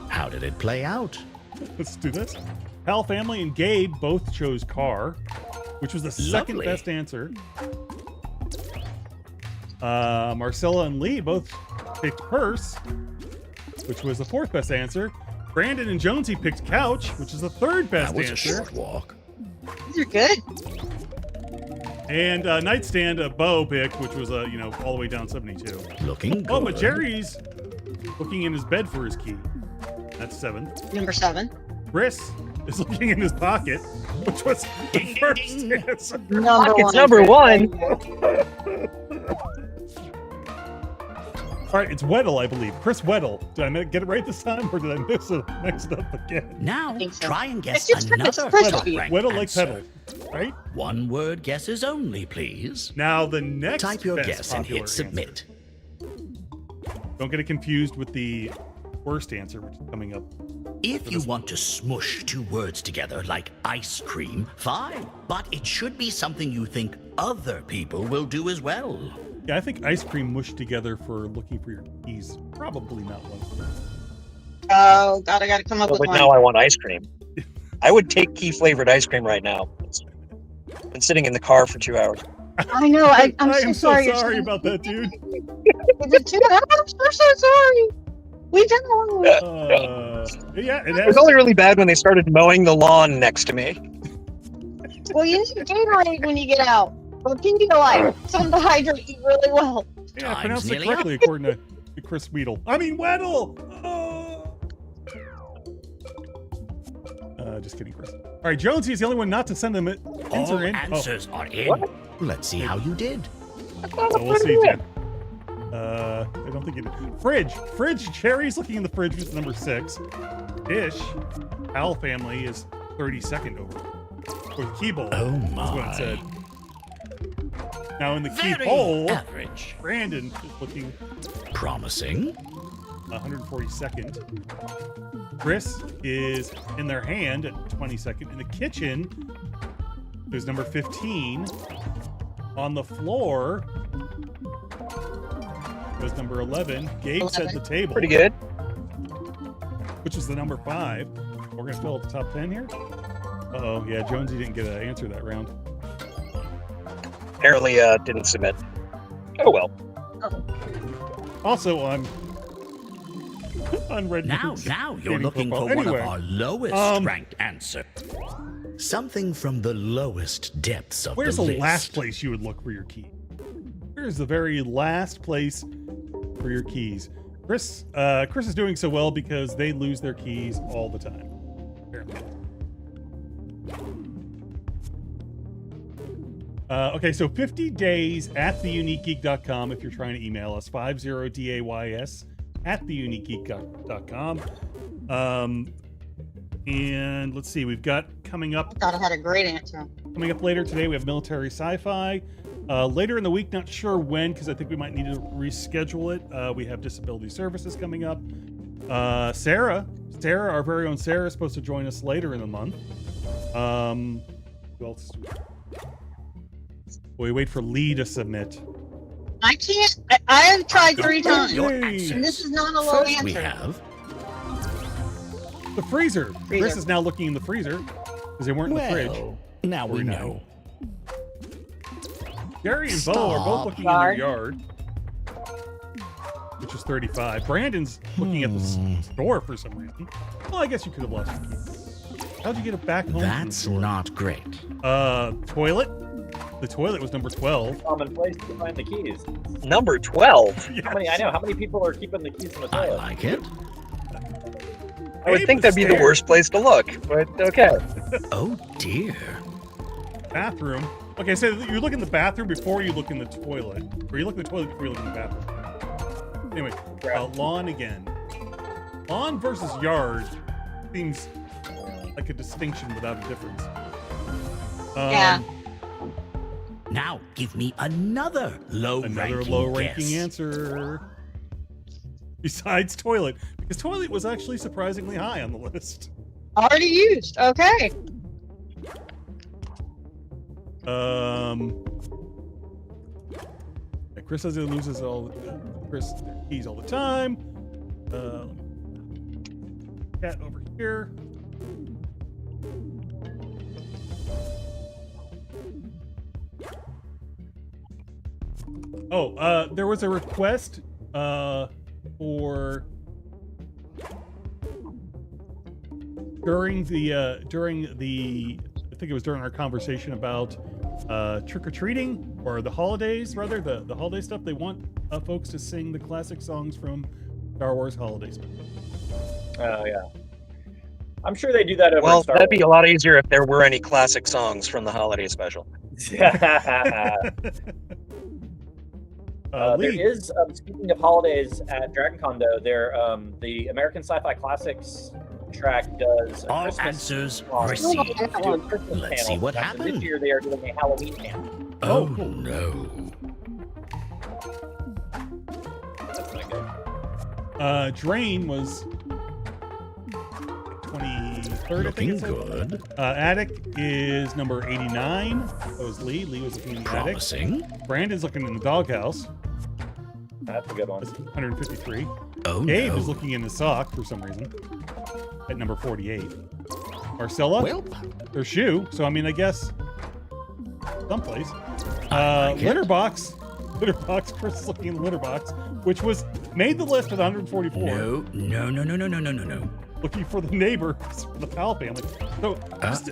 How did it play out? Let's do this. Pal Family and Gabe both chose car, which was the second Lovely. best answer. Marcella and Lee both picked purse, which was the fourth best answer. Brandon and Jonesy picked couch, which is the third best That was a answer. short walk. These are good. And nightstand, Beau picked, which was all the way down 72. Looking good. Oh, but Jerry's looking in his bed for his key. That's 7th. Number 7. Chris is looking in his pocket, which was the Ding, first ding. answer. Pocket's number 1. All right, it's Weddle, I believe. Chris Weddle. Did I get it right this time, or did I mix it up again? Now, think so. try and guess It's just another Chris. top-ranked Weddle like answer. pedal, right? One-word guesses only, please. Now the next Type your best guess and popular hit submit. answer. Don't get it confused with the worst answer, which is coming up. If you want to smush 2 words together like ice cream, fine. But it should be something you think other people will do as well. Yeah, I think ice cream mushed together for looking for your keys. Probably not one. Oh, God, I got to come up But with now one. I want ice cream. I would take key flavored ice cream right now. Been sitting in the car for 2 hours. I know. I'm I so am sorry. so sorry about that, dude. Is it too? I'm so sorry. We've done wrong. Yeah, it It has. was only really bad when they started mowing the lawn next to me. Well, you need to Gatorade when you get out. Or Pedialyte. Something to hydrate you really well. Yeah, I Time's pronounced it nearly correctly according to Chris Weedle. I mean, Weddle! Oh. Just kidding, Chris. All right, Jonesy is the only one not to send them an All answer in. answers are in. Let's see how you did. So we'll see, Jen. I don't think you did. Fridge. Cherry's looking in the fridge, which is number 6. Dish. Pal Family is 32nd over. With key bowl. Oh That's what my. it said. Now in the key Very bowl, average. Brandon is looking Promising. 142nd. Chris is in their hand at 22nd. In the kitchen, there's number 15. On the floor was number 11. Gabe said the table. Pretty good. Which is the number 5. We're going to fill out the top 10 here. Uh-oh. Yeah, Jonesy didn't get an answer that round. Apparently didn't submit. Oh well. Also on Red Now Nerd's you're dating looking profile. for one of Anyway, our lowest ranked answer. Something from the lowest depths of Where's the the list. last place you would look for your key? Where's the very last place for your keys? Chris is doing so well because they lose their keys all the time. Apparently. Okay, so 50 days at theuniquegeek.com if you're trying to email us. 50days at theuniquegeek.com. And let's see, we've got coming up. Thought I had a great answer. Coming up later today, we have military sci-fi. Later in the week, not sure when, because I think we might need to reschedule it. We have disability services coming up. Sarah, our very own Sarah, is supposed to join us later in the month. Who else? We wait for Lee to submit. I can't. I have tried 3 times. Yay. And this is not a low First answer. we have The freezer. Chris is now looking in the freezer because they weren't in the fridge. Now we know. Gary and Beau are both looking in their yard, which is 35. Brandon's looking at the store for some reason. Well, I guess you could have lost your keys. How'd you get it back home? That's not great. Toilet. The toilet was number 12. Common place to find the keys. Number 12. Yes. How many people are keeping the keys in the I toilet? like it. I would Hey, think that'd be the stairs. worst place to look, but okay. Oh dear. Bathroom. Okay, so you look in the bathroom before you look in the toilet. Or you look in the toilet before you look in the bathroom. Anyway, lawn again. Lawn versus yard seems like a distinction without a difference. Yeah. Now give me another low-ranking guess. answer. Besides toilet, because toilet was actually surprisingly high on the list. Already used. Okay. Chris says he loses Chris keys all the time. Cat over here. Oh, there was a request for during the I think it was during our conversation about trick-or-treating or the holidays, rather the holiday stuff. They want folks to sing the classic songs from Star Wars holidays. Oh yeah, I'm sure they do that over Well, Star that'd be a lot easier if there were any classic songs from the holiday special. There is, speaking of holidays at DragonCon, though, the American Sci-Fi Classics track does a All Christmas answers song. received. They do a Christmas Let's see panel. what And happened. This year they are doing a Halloween panel. Oh no. That's not good. Drain was 23rd, I Looking think. good. Attic is number 89. That was Lee. Lee was looking in the Promising. attic. Brandon's looking in the doghouse. That's a good one. That's 153. Oh Gabe no. is looking in the sock for some reason at number 48. Marcella, Well, their shoe. So, I mean, I guess someplace. I like it. Litter box. Litter box. Chris is looking in the litter box, which was made the list at 144. no. Looking for the neighbor, for the Powell family. So,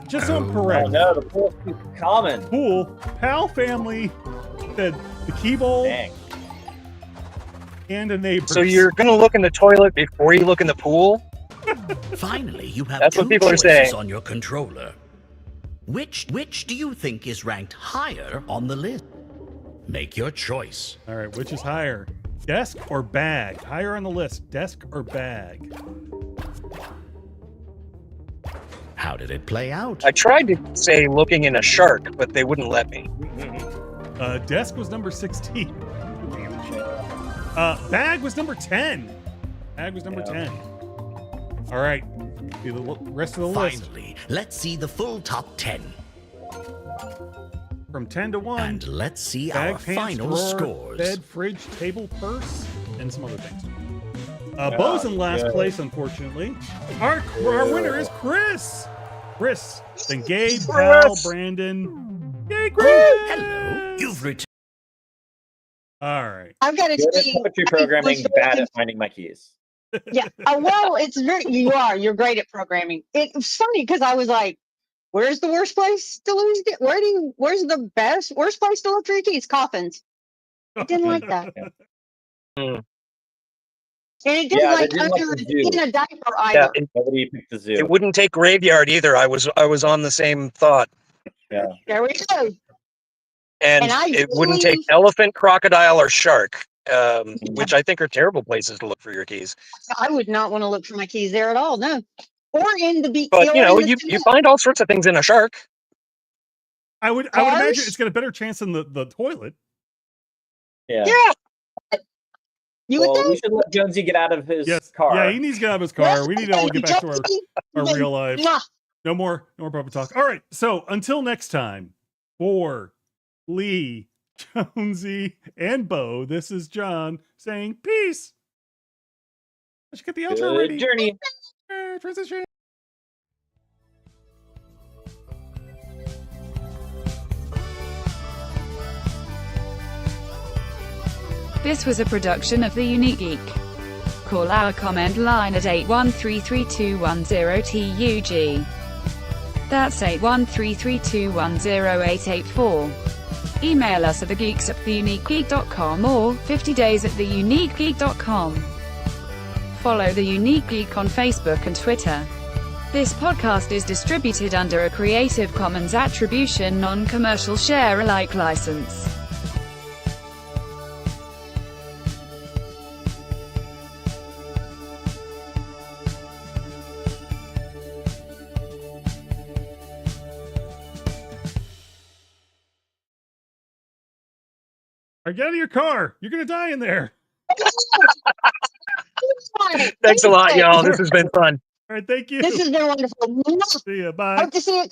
just so I'm Oh correct, no, the pool's too common. Pool, Powell family said the key bowl Dang. and a neighbor. So you're gonna look in the toilet before you look in the pool? Finally, you have That's two what people are choices saying. on your controller. Which do you think is ranked higher on the list? Make your choice. All right, which is higher? Desk or bag? Higher on the list, desk or bag? How did it play out? I tried to say looking in a shark, but they wouldn't let me. Desk was number 16. Bag was number 10. Bag was number 10. All right, see the rest of the list. Finally, let's see the full top 10. From 10 to 1. And let's see Bag, our pants, final drawer, scores. Bed, fridge, table, purse, and some other things. Beau's in last place, unfortunately. Our winner is Chris. Chris. Then Gabe, Pal, Brandon. Yay, Chris! Hello, you've returned. All right. I've got to Good at say, puppetry programming, bad at finding my keys. yeah. Well, it's very. You're great at programming. It was funny because I was like, Where's the worst place to lose? Where's the worst place to look for your keys? Coffins. I didn't like that. Mm. And it did Yeah, they like didn't like under the zoo. in a diaper either. Nobody picked the zoo. It wouldn't take graveyard either. I was on the same thought. Yeah. There we go. And it wouldn't take elephant, crocodile, or shark, which I think are terrible places to look for your keys. I would not want to look for my keys there at all. No. Or in the beach. But you find all sorts of things in a shark. I would imagine it's got a better chance than the toilet. Yeah. You well, would we should let Jonesy get out of his Yes. car. Yeah, he needs to get out of his car. We need to all get back to our real lives. No more puppet talk. All right. So until next time, for Leigh, Jonesy, and Beau, this is John saying peace. I should get the outro ready. Good journey. Transition. This was a production of The Unique Geek. Call our comment line at 8133210TUG. That's 81332108884. Email us at thegeeks@theuniquegeek.com or 50days@theuniquegeek.com. Follow The Unique Geek on Facebook and Twitter. This podcast is distributed under a Creative Commons Attribution Non-Commercial Share-alike license. Get out of your car. You're going to die in there. Thanks a lot, y'all. This has been fun. All right. Thank you. This has been wonderful. See ya. Bye. Hope to see it.